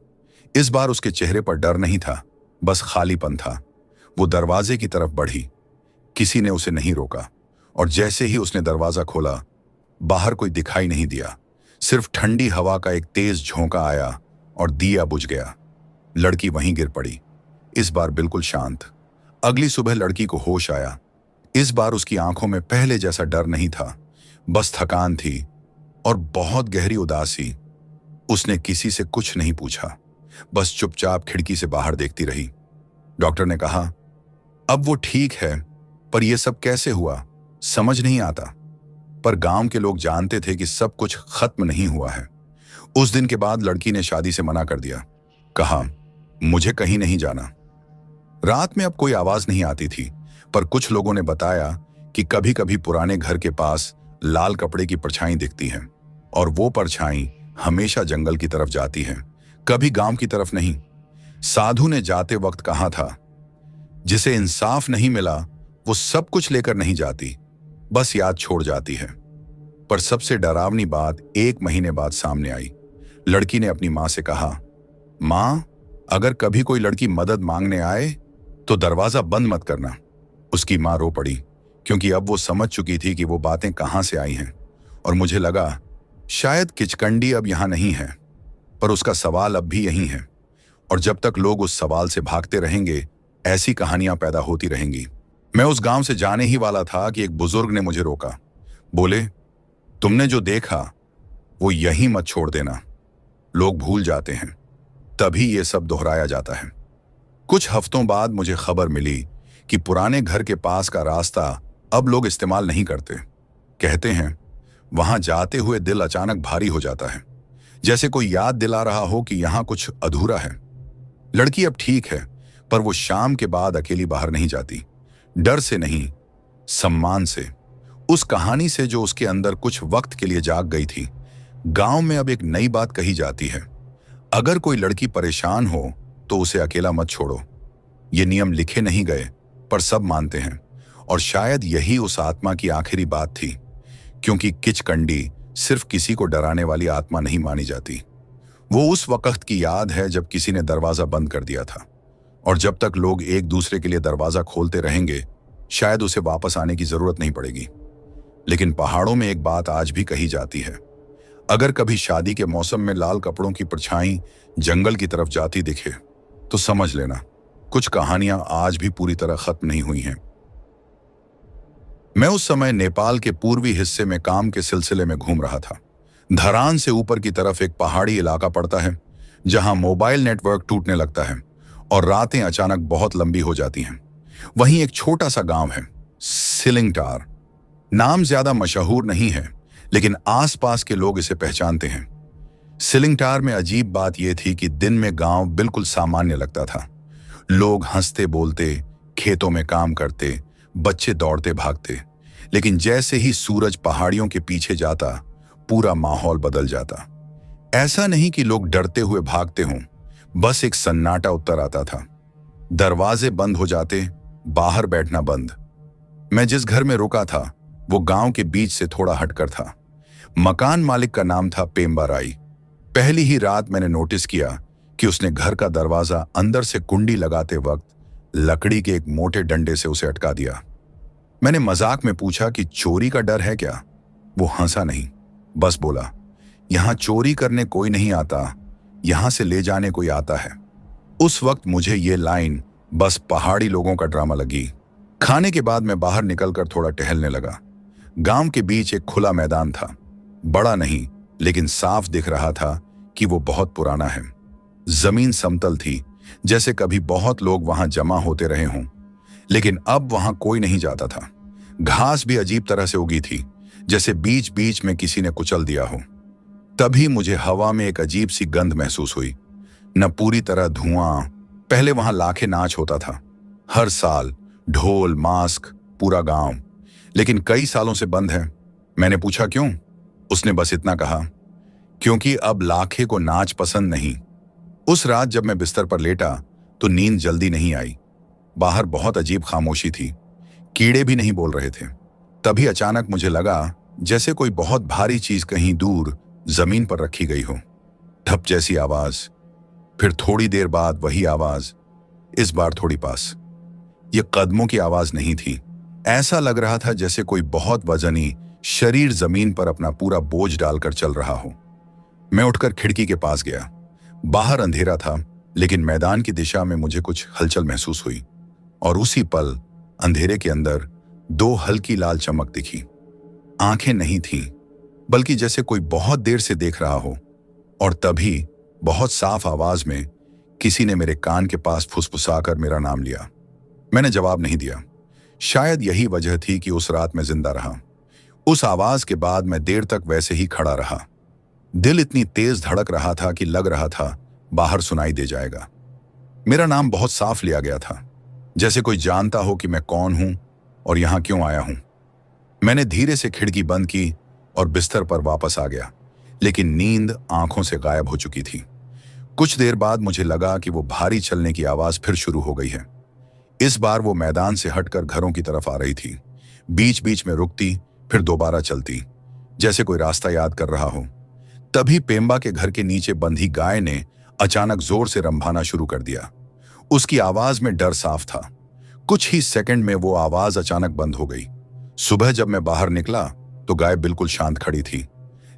इस बार उसके चेहरे पर डर नहीं था, बस खालीपन था। वो दरवाजे की तरफ बढ़ी। किसी ने उसे नहीं रोका, और जैसे ही उसने दरवाजा खोला, बाहर कोई दिखाई नहीं दिया। सिर्फ ठंडी हवा का एक तेज झोंका आया और दिया बुझ गया। लड़की वहीं गिर पड़ी, इस बार बिल्कुल शांत। अगली सुबह लड़की को होश आया। इस बार उसकी आंखों में पहले जैसा डर नहीं था, बस थकान थी और बहुत गहरी उदासी। उसने किसी से कुछ नहीं पूछा, बस चुपचाप खिड़की से बाहर देखती रही। डॉक्टर ने कहा, अब वो ठीक है, पर यह सब कैसे हुआ समझ नहीं आता। पर गांव के लोग जानते थे कि सब कुछ खत्म नहीं हुआ है। उस दिन के बाद लड़की ने शादी से मना कर दिया। कहा, मुझे कहीं नहीं जाना। रात में अब कोई आवाज नहीं आती थी, पर कुछ लोगों ने बताया कि कभी कभी पुराने घर के पास लाल कपड़े की परछाई दिखती है, और वो परछाई हमेशा जंगल की तरफ जाती है, कभी गांव की तरफ नहीं। साधु ने जाते वक्त कहा था, जिसे इंसाफ नहीं मिला वो सब कुछ लेकर नहीं जाती, बस याद छोड़ जाती है। पर सबसे डरावनी बात 1 महीने बाद सामने आई। लड़की ने अपनी मां से कहा, मां, अगर कभी कोई लड़की मदद मांगने आए तो दरवाजा बंद मत करना। उसकी मां रो पड़ी, क्योंकि अब वो समझ चुकी थी कि वो बातें कहां से आई हैं। और मुझे लगा शायद किचकंडी अब यहां नहीं है, पर उसका सवाल अब भी यही है। और जब तक लोग उस सवाल से भागते रहेंगे, ऐसी कहानियां पैदा होती रहेंगी। मैं उस गांव से जाने ही वाला था कि एक बुजुर्ग ने मुझे रोका। बोले, तुमने जो देखा वो यहीं मत छोड़ देना। लोग भूल जाते हैं, तभी ये सब दोहराया जाता है। कुछ हफ्तों बाद मुझे खबर मिली कि पुराने घर के पास का रास्ता अब लोग इस्तेमाल नहीं करते। कहते हैं वहां जाते हुए दिल अचानक भारी हो जाता है, जैसे कोई याद दिला रहा हो कि यहां कुछ अधूरा है। लड़की अब ठीक है, पर वो शाम के बाद अकेली बाहर नहीं जाती। डर से नहीं, सम्मान से। उस कहानी से जो उसके अंदर कुछ वक्त के लिए जाग गई थी। गांव में अब एक नई बात कही जाती है, अगर कोई लड़की परेशान हो तो उसे अकेला मत छोड़ो। ये नियम लिखे नहीं गए, पर सब मानते हैं। और शायद यही उस आत्मा की आखिरी बात थी, क्योंकि किचकंडी सिर्फ किसी को डराने वाली आत्मा नहीं मानी जाती। वो उस वक्त की याद है जब किसी ने दरवाजा बंद कर दिया था। और जब तक लोग एक दूसरे के लिए दरवाजा खोलते रहेंगे, शायद उसे वापस आने की जरूरत नहीं पड़ेगी। लेकिन पहाड़ों में एक बात आज भी कही जाती है, अगर कभी शादी के मौसम में लाल कपड़ों की परछाई जंगल की तरफ जाती दिखे तो समझ लेना कुछ कहानियां आज भी पूरी तरह खत्म नहीं हुई हैं। मैं उस समय नेपाल के पूर्वी हिस्से में काम के सिलसिले में घूम रहा था। धरान से ऊपर की तरफ एक पहाड़ी इलाका पड़ता है, जहां मोबाइल नेटवर्क टूटने लगता है और रातें अचानक बहुत लंबी हो जाती हैं। वहीं एक छोटा सा गांव है, सिलिंगटार। नाम ज्यादा मशहूर नहीं है, लेकिन आसपास के लोग इसे पहचानते हैं। सिलिंगटार में अजीब बात यह थी कि दिन में गांव बिल्कुल सामान्य लगता था। लोग हंसते बोलते, खेतों में काम करते, बच्चे दौड़ते भागते। लेकिन जैसे ही सूरज पहाड़ियों के पीछे जाता, पूरा माहौल बदल जाता। ऐसा नहीं कि लोग डरते हुए भागते हों, बस एक सन्नाटा उत्तर आता था। दरवाजे बंद हो जाते, बाहर बैठना बंद। मैं जिस घर में रुका था वो गांव के बीच से थोड़ा हटकर था। मकान मालिक का नाम था पेम्बा राई। पहली ही रात मैंने नोटिस किया कि उसने घर का दरवाजा अंदर से कुंडी लगाते वक्त लकड़ी के एक मोटे डंडे से उसे अटका दिया। मैंने मजाक में पूछा कि चोरी का डर है क्या? वो हंसा नहीं, बस बोला, यहां चोरी करने कोई नहीं आता, यहां से ले जाने कोई आता है। उस वक्त मुझे ये लाइन बस पहाड़ी लोगों का ड्रामा लगी। खाने के बाद मैं बाहर निकलकर थोड़ा टहलने लगा। गांव के बीच एक खुला मैदान था, बड़ा नहीं लेकिन साफ दिख रहा था कि वो बहुत पुराना है। जमीन समतल थी, जैसे कभी बहुत लोग वहां जमा होते रहे हों, लेकिन अब वहां कोई नहीं जाता था। घास भी अजीब तरह से उगी थी, जैसे बीच बीच में किसी ने कुचल दिया हो। तभी मुझे हवा में एक अजीब सी गंध महसूस हुई। न पूरी तरह धुआं, पहले वहां लाखे नाच होता था, हर साल ढोल, मास्क, पूरा गांव। लेकिन कई सालों से बंद है। मैंने पूछा क्यों? उसने बस इतना कहा, क्योंकि अब लाखे को नाच पसंद नहीं। उस रात जब मैं बिस्तर पर लेटा तो नींद जल्दी नहीं आई। बाहर बहुत अजीब खामोशी थी, कीड़े भी नहीं बोल रहे थे। तभी अचानक मुझे लगा जैसे कोई बहुत भारी चीज कहीं दूर जमीन पर रखी गई हो। ठप जैसी आवाज, फिर थोड़ी देर बाद वही आवाज, इस बार थोड़ी पास। ये कदमों की आवाज नहीं थी, ऐसा लग रहा था जैसे कोई बहुत वजनी शरीर जमीन पर अपना पूरा बोझ डालकर चल रहा हो। मैं उठकर खिड़की के पास गया। बाहर अंधेरा था, लेकिन मैदान की दिशा में मुझे कुछ हलचल महसूस हुई। और उसी पल अंधेरे के अंदर दो हल्की लाल चमक दिखी। आंखें नहीं थीं, बल्कि जैसे कोई बहुत देर से देख रहा हो। और तभी बहुत साफ आवाज में किसी ने मेरे कान के पास फुसफुसाकर मेरा नाम लिया। मैंने जवाब नहीं दिया। शायद यही वजह थी कि उस रात मैं जिंदा रहा। उस आवाज के बाद मैं देर तक वैसे ही खड़ा रहा। दिल इतनी तेज धड़क रहा था कि लग रहा था बाहर सुनाई दे जाएगा। मेरा नाम बहुत साफ लिया गया था, जैसे कोई जानता हो कि मैं कौन हूं और यहां क्यों आया हूं। मैंने धीरे से खिड़की बंद की और बिस्तर पर वापस आ गया, लेकिन नींद आंखों से गायब हो चुकी थी। कुछ देर बाद मुझे लगा कि वो भारी चलने की आवाज फिर शुरू हो गई है। इस बार वो मैदान से हटकर घरों की तरफ आ रही थी। बीच बीच में रुकती, फिर दोबारा चलती, जैसे कोई रास्ता याद कर रहा हो। तभी पेम्बा के घर के नीचे बंधी गाय ने अचानक जोर से रंभाना शुरू कर दिया। उसकी आवाज में डर साफ था। कुछ ही सेकंड में वो आवाज अचानक बंद हो गई। सुबह जब मैं बाहर निकला तो गाय बिल्कुल शांत खड़ी थी,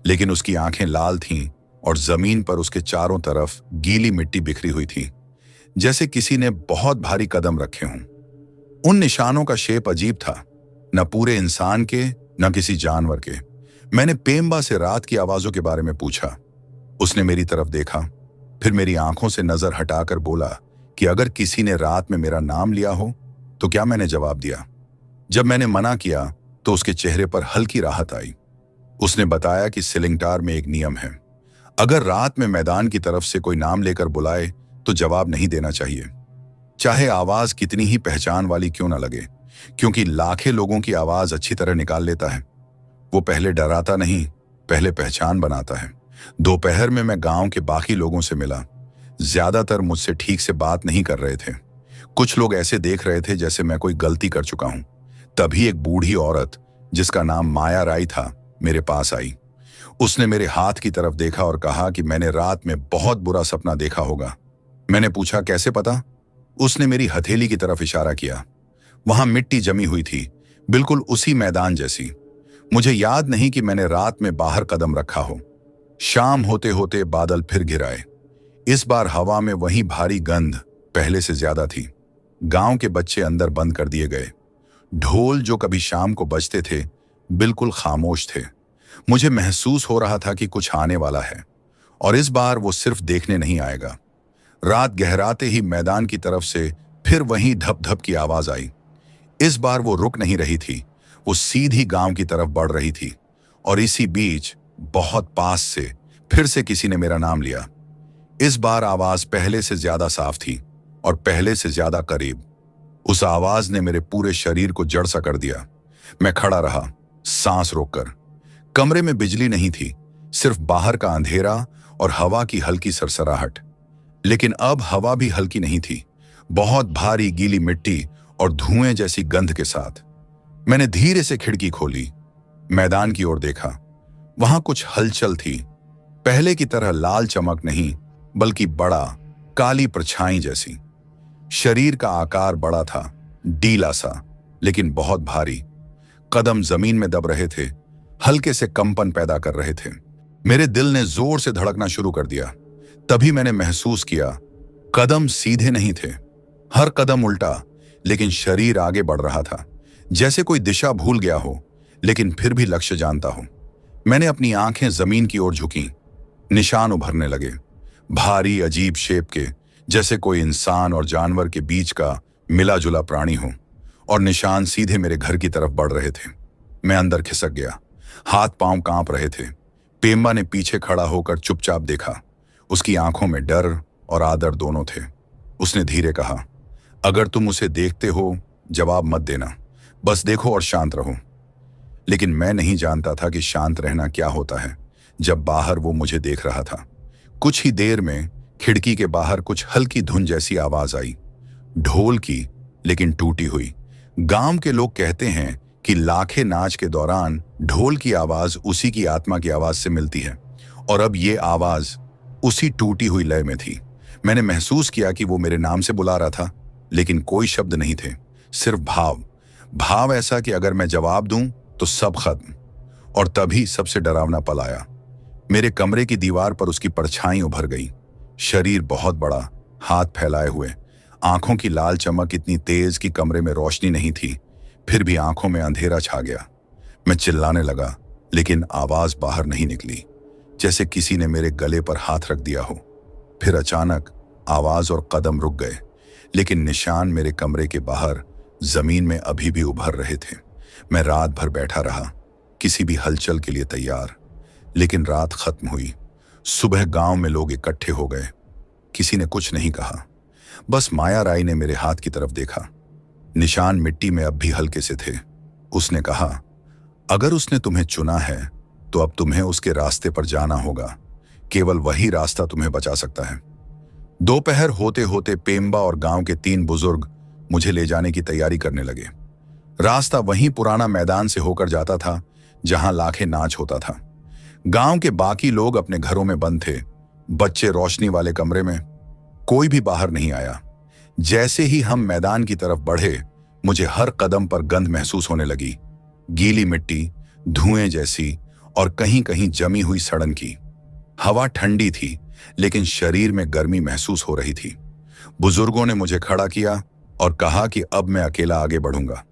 लेकिन उसकी आंखें लाल थीं और जमीन पर उसके चारों तरफ गीली मिट्टी बिखरी हुई थी, जैसे किसी ने बहुत भारी कदम रखे हों। उन निशानों का शेप अजीब था, न पूरे इंसान के न किसी जानवर के। मैंने पेम्बा से रात की आवाजों के बारे में पूछा। उसने मेरी तरफ देखा, फिर मेरी आंखों से नजर हटाकर बोला कि अगर किसी ने रात में मेरा नाम लिया हो तो क्या। मैंने जवाब दिया। जब मैंने मना किया तो उसके चेहरे पर हल्की राहत आई। उसने बताया कि सिलिंगटार में एक नियम है, अगर रात में मैदान की तरफ से कोई नाम लेकर बुलाए तो जवाब नहीं देना चाहिए, चाहे आवाज कितनी ही पहचान वाली क्यों ना लगे, क्योंकि लाखें लोगों की आवाज अच्छी तरह निकाल लेता है। वो पहले डराता नहीं, पहले पहचान बनाता है। दोपहर में मैं गांव के बाकी लोगों से मिला। ज्यादातर मुझसे ठीक से बात नहीं कर रहे थे। कुछ लोग ऐसे देख रहे थे जैसे मैं कोई गलती कर चुका हूं। तभी एक बूढ़ी औरत जिसका नाम माया राय था मेरे पास आई। उसने मेरे हाथ की तरफ देखा और कहा कि मैंने रात में बहुत बुरा सपना देखा होगा। मैंने पूछा कैसे पता? उसने मेरी हथेली की तरफ इशारा किया। वहां मिट्टी जमी हुई थी, बिल्कुल उसी मैदान जैसी। मुझे याद नहीं कि मैंने रात में बाहर कदम रखा हो। शाम होते होते बादल फिर घिर आए। इस बार हवा में वही भारी गंध पहले से ज्यादा थी। गांव के बच्चे अंदर बंद कर दिए गए। ढोल जो कभी शाम को बजते थे बिल्कुल खामोश थे। मुझे महसूस हो रहा था कि कुछ आने वाला है, और इस बार वो सिर्फ देखने नहीं आएगा। रात गहराते ही मैदान की तरफ से फिर वही धप धप की आवाज आई। इस बार वो रुक नहीं रही थी, वो सीधी गांव की तरफ बढ़ रही थी। और इसी बीच बहुत पास से फिर से किसी ने मेरा नाम लिया। इस बार आवाज पहले से ज्यादा साफ थी और पहले से ज्यादा करीब। उस आवाज ने मेरे पूरे शरीर को जड़ सा कर दिया। मैं खड़ा रहा, सांस रोककर। कमरे में बिजली नहीं थी, सिर्फ बाहर का अंधेरा और हवा की हल्की सरसराहट। लेकिन अब हवा भी हल्की नहीं थी, बहुत भारी गीली मिट्टी और धुएं जैसी गंध के साथ। मैंने धीरे से खिड़की खोली, मैदान की ओर देखा। वहां कुछ हलचल थी, पहले की तरह लाल चमक नहीं, बल्कि बड़ा काली परछाई जैसी। शरीर का आकार बड़ा था, डीला सा, लेकिन बहुत भारी। कदम जमीन में दब रहे थे, हल्के से कंपन पैदा कर रहे थे। मेरे दिल ने जोर से धड़कना शुरू कर दिया। तभी मैंने महसूस किया, कदम सीधे नहीं थे, हर कदम उल्टा, लेकिन शरीर आगे बढ़ रहा था, जैसे कोई दिशा भूल गया हो लेकिन फिर भी लक्ष्य जानता हो। मैंने अपनी आंखें जमीन की ओर झुकी। निशान उभरने लगे, भारी अजीब शेप के, जैसे कोई इंसान और जानवर के बीच का मिला जुला प्राणी हो, और निशान सीधे मेरे घर की तरफ बढ़ रहे थे। मैं अंदर खिसक गया, हाथ पांव कांप रहे थे। पेम्बा ने पीछे खड़ा होकर चुपचाप देखा। उसकी आंखों में डर और आदर दोनों थे। उसने धीरे कहा, अगर तुम उसे देखते हो जवाब मत देना, बस देखो और शांत रहो। लेकिन मैं नहीं जानता था कि शांत रहना क्या होता है जब बाहर वो मुझे देख रहा था। कुछ ही देर में खिड़की के बाहर कुछ हल्की धुन जैसी आवाज आई, ढोल की, लेकिन टूटी हुई। गांव के लोग कहते हैं कि लाखे नाच के दौरान ढोल की आवाज उसी की आत्मा की आवाज से मिलती है, और अब ये आवाज उसी टूटी हुई लय में थी। मैंने महसूस किया कि वो मेरे नाम से बुला रहा था, लेकिन कोई शब्द नहीं थे, सिर्फ भाव ऐसा कि अगर मैं जवाब दूं तो सब खत्म। और तभी सबसे डरावना पल आया। मेरे कमरे की दीवार पर उसकी परछाई उभर गई। शरीर बहुत बड़ा, हाथ फैलाए हुए, आंखों की लाल चमक इतनी तेज कि कमरे में रोशनी नहीं थी, फिर भी आंखों में अंधेरा छा गया। मैं चिल्लाने लगा, लेकिन आवाज बाहर नहीं निकली, जैसे किसी ने मेरे गले पर हाथ रख दिया हो। फिर अचानक आवाज और कदम रुक गए, लेकिन निशान मेरे कमरे के बाहर जमीन में अभी भी उभर रहे थे। मैं रात भर बैठा रहा, किसी भी हलचल के लिए तैयार। लेकिन रात खत्म हुई। सुबह गांव में लोग इकट्ठे हो गए। किसी ने कुछ नहीं कहा, बस माया राय ने मेरे हाथ की तरफ देखा। निशान मिट्टी में अब भी हल्के से थे। उसने कहा, अगर उसने तुम्हें चुना है तो अब तुम्हें उसके रास्ते पर जाना होगा। केवल वही रास्ता तुम्हें बचा सकता है। दोपहर होते होते पेम्बा और गांव के 3 बुजुर्ग मुझे ले जाने की तैयारी करने लगे। रास्ता वहीं पुराना मैदान से होकर जाता था जहां लाखे नाच होता था। गांव के बाकी लोग अपने घरों में बंद थे, बच्चे रोशनी वाले कमरे में। कोई भी बाहर नहीं आया। जैसे ही हम मैदान की तरफ बढ़े, मुझे हर कदम पर गंध महसूस होने लगी। गीली मिट्टी, धुएं जैसी और कहीं कहीं जमी हुई सड़न की। हवा ठंडी थी, लेकिन शरीर में गर्मी महसूस हो रही थी। बुजुर्गों ने मुझे खड़ा किया और कहा कि अब मैं अकेला आगे बढ़ूंगा,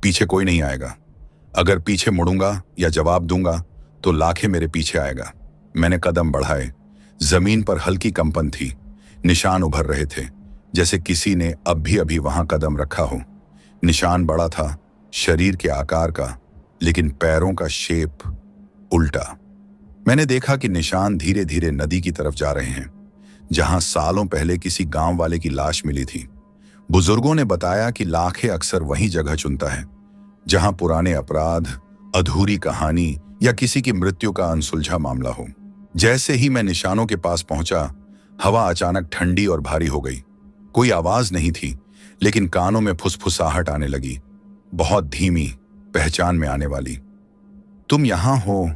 पीछे कोई नहीं आएगा। अगर पीछे मुड़ूंगा या जवाब दूंगा तो लाखे मेरे पीछे आएगा। मैंने कदम बढ़ाए। जमीन पर हल्की कंपन थी। निशान उभर रहे थे, जैसे किसी ने अभी वहां कदम रखा हो। निशान बड़ा था, शरीर के आकार का, लेकिन पैरों का शेप उल्टा। मैंने देखा कि निशान धीरे धीरे नदी की तरफ जा रहे हैं, जहां सालों पहले किसी गांव वाले की लाश मिली थी। बुजुर्गों ने बताया कि लाखे अक्सर वही जगह चुनता है जहां पुराने अपराध, अधूरी कहानी या किसी की मृत्यु का अनसुलझा मामला हो। जैसे ही मैं निशानों के पास पहुंचा, हवा अचानक ठंडी और भारी हो गई। कोई आवाज नहीं थी, लेकिन कानों में फुसफुसाहट आने लगी, बहुत धीमी, पहचान में आने वाली। तुम यहां हो,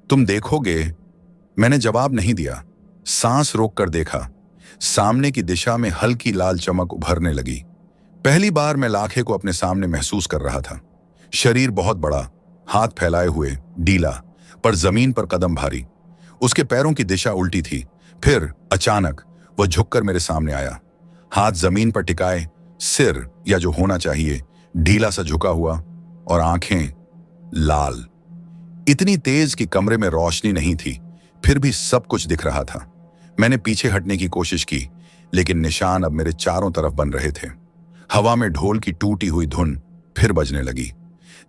तुम देखोगे? मैंने जवाब नहीं दिया। सांस रोककर देखा। सामने की दिशा में हल्की लाल चमक उभरने लगी। पहली बार मैं लाखे को अपने सामने महसूस कर रहा था। शरीर बहुत बड़ा, हाथ फैलाए हुए, ढीला, पर जमीन पर कदम भारी। उसके पैरों की दिशा उल्टी थी। फिर अचानक वह झुककर मेरे सामने आया, हाथ जमीन पर टिकाए, सिर या जो होना चाहिए ढीला सा झुका हुआ, और आंखें लाल, इतनी तेज कि कमरे में रोशनी नहीं थी, फिर भी सब कुछ दिख रहा था। मैंने पीछे हटने की कोशिश की, लेकिन निशान अब मेरे चारों तरफ बन रहे थे। हवा में ढोल की टूटी हुई धुन फिर बजने लगी,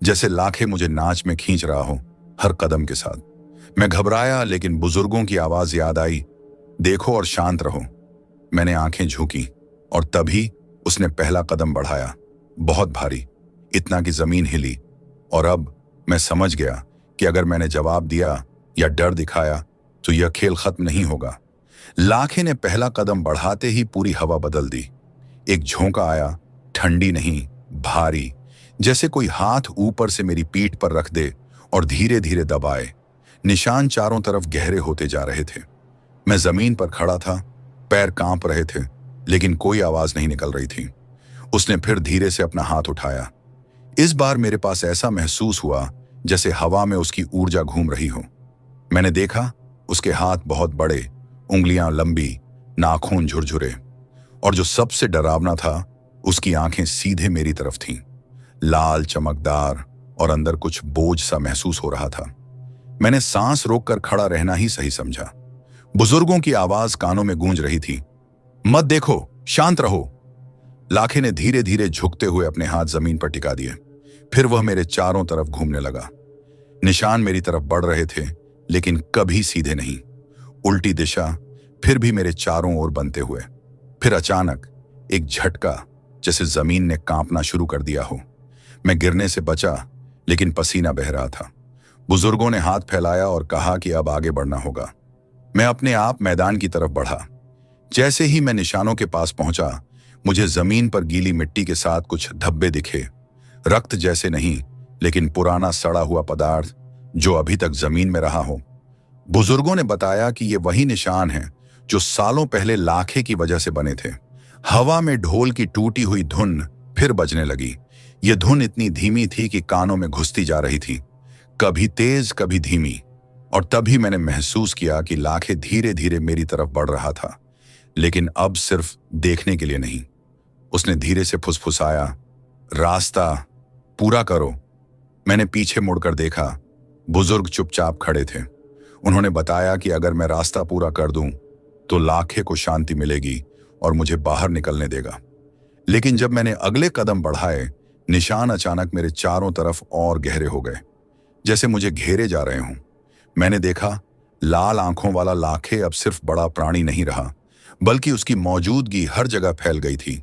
जैसे लाखे मुझे नाच में खींच रहा हो हर कदम के साथ। मैं घबराया, लेकिन बुजुर्गों की आवाज याद आई, देखो और शांत रहो। मैंने आंखें झुकी और तभी उसने पहला कदम बढ़ाया, बहुत भारी, इतना कि जमीन हिली। और अब मैं समझ गया कि अगर मैंने जवाब दिया या डर दिखाया तो यह खेल खत्म नहीं होगा। लाखे ने पहला कदम बढ़ाते ही पूरी हवा बदल दी। एक झोंका आया, ठंडी नहीं, भारी, जैसे कोई हाथ ऊपर से मेरी पीठ पर रख दे और धीरे धीरे दबाए। निशान चारों तरफ गहरे होते जा रहे थे। मैं जमीन पर खड़ा था, पैर कांप रहे थे, लेकिन कोई आवाज नहीं निकल रही थी। उसने फिर धीरे से अपना हाथ उठाया। इस बार मेरे पास ऐसा महसूस हुआ जैसे हवा में उसकी ऊर्जा घूम रही हो। मैंने देखा उसके हाथ बहुत बड़े, उंगलियां लंबी, नाखून झुरझुरे, और जो सबसे डरावना था, उसकी आंखें सीधे मेरी तरफ थीं, लाल, चमकदार, और अंदर कुछ बोझ सा महसूस हो रहा था। मैंने सांस रोककर खड़ा रहना ही सही समझा। बुजुर्गों की आवाज कानों में गूंज रही थी, मत देखो, शांत रहो। लाखे ने धीरे धीरे झुकते हुए अपने हाथ जमीन पर टिका दिए। फिर वह मेरे चारों तरफ घूमने लगा। निशान मेरी तरफ बढ़ रहे थे, लेकिन कभी सीधे नहीं, उल्टी दिशा, फिर भी मेरे चारों ओर बनते हुए। फिर अचानक एक झटका, जैसे जमीन ने कांपना शुरू कर दिया हो। मैं गिरने से बचा, लेकिन पसीना बह रहा था। बुजुर्गों ने हाथ फैलाया और कहा कि अब आगे बढ़ना होगा। मैं अपने आप मैदान की तरफ बढ़ा। जैसे ही मैं निशानों के पास पहुंचा, मुझे जमीन पर गीली मिट्टी के साथ कुछ धब्बे दिखे। रक्त जैसे नहीं, लेकिन पुराना सड़ा हुआ पदार्थ जो अभी तक जमीन में रहा हो। बुजुर्गों ने बताया कि ये वही निशान हैं जो सालों पहले लाखे की वजह से बने थे। हवा में ढोल की टूटी हुई धुन फिर बजने लगी। यह धुन इतनी धीमी थी कि कानों में घुसती जा रही थी, कभी तेज, कभी धीमी। और तभी मैंने महसूस किया कि लाखे धीरे धीरे मेरी तरफ बढ़ रहा था, लेकिन अब सिर्फ देखने के लिए नहीं। उसने धीरे से फुसफुसाया, रास्ता पूरा करो। मैंने पीछे मुड़कर देखा। बुजुर्ग चुपचाप खड़े थे। उन्होंने बताया कि अगर मैं रास्ता पूरा कर दूं तो लाखे को शांति मिलेगी और मुझे बाहर निकलने देगा। लेकिन जब मैंने अगले कदम बढ़ाए, निशान अचानक मेरे चारों तरफ और गहरे हो गए, जैसे मुझे घेरे जा रहे हों। मैंने देखा लाल आंखों वाला लाखे अब सिर्फ बड़ा प्राणी नहीं रहा, बल्कि उसकी मौजूदगी हर जगह फैल गई थी।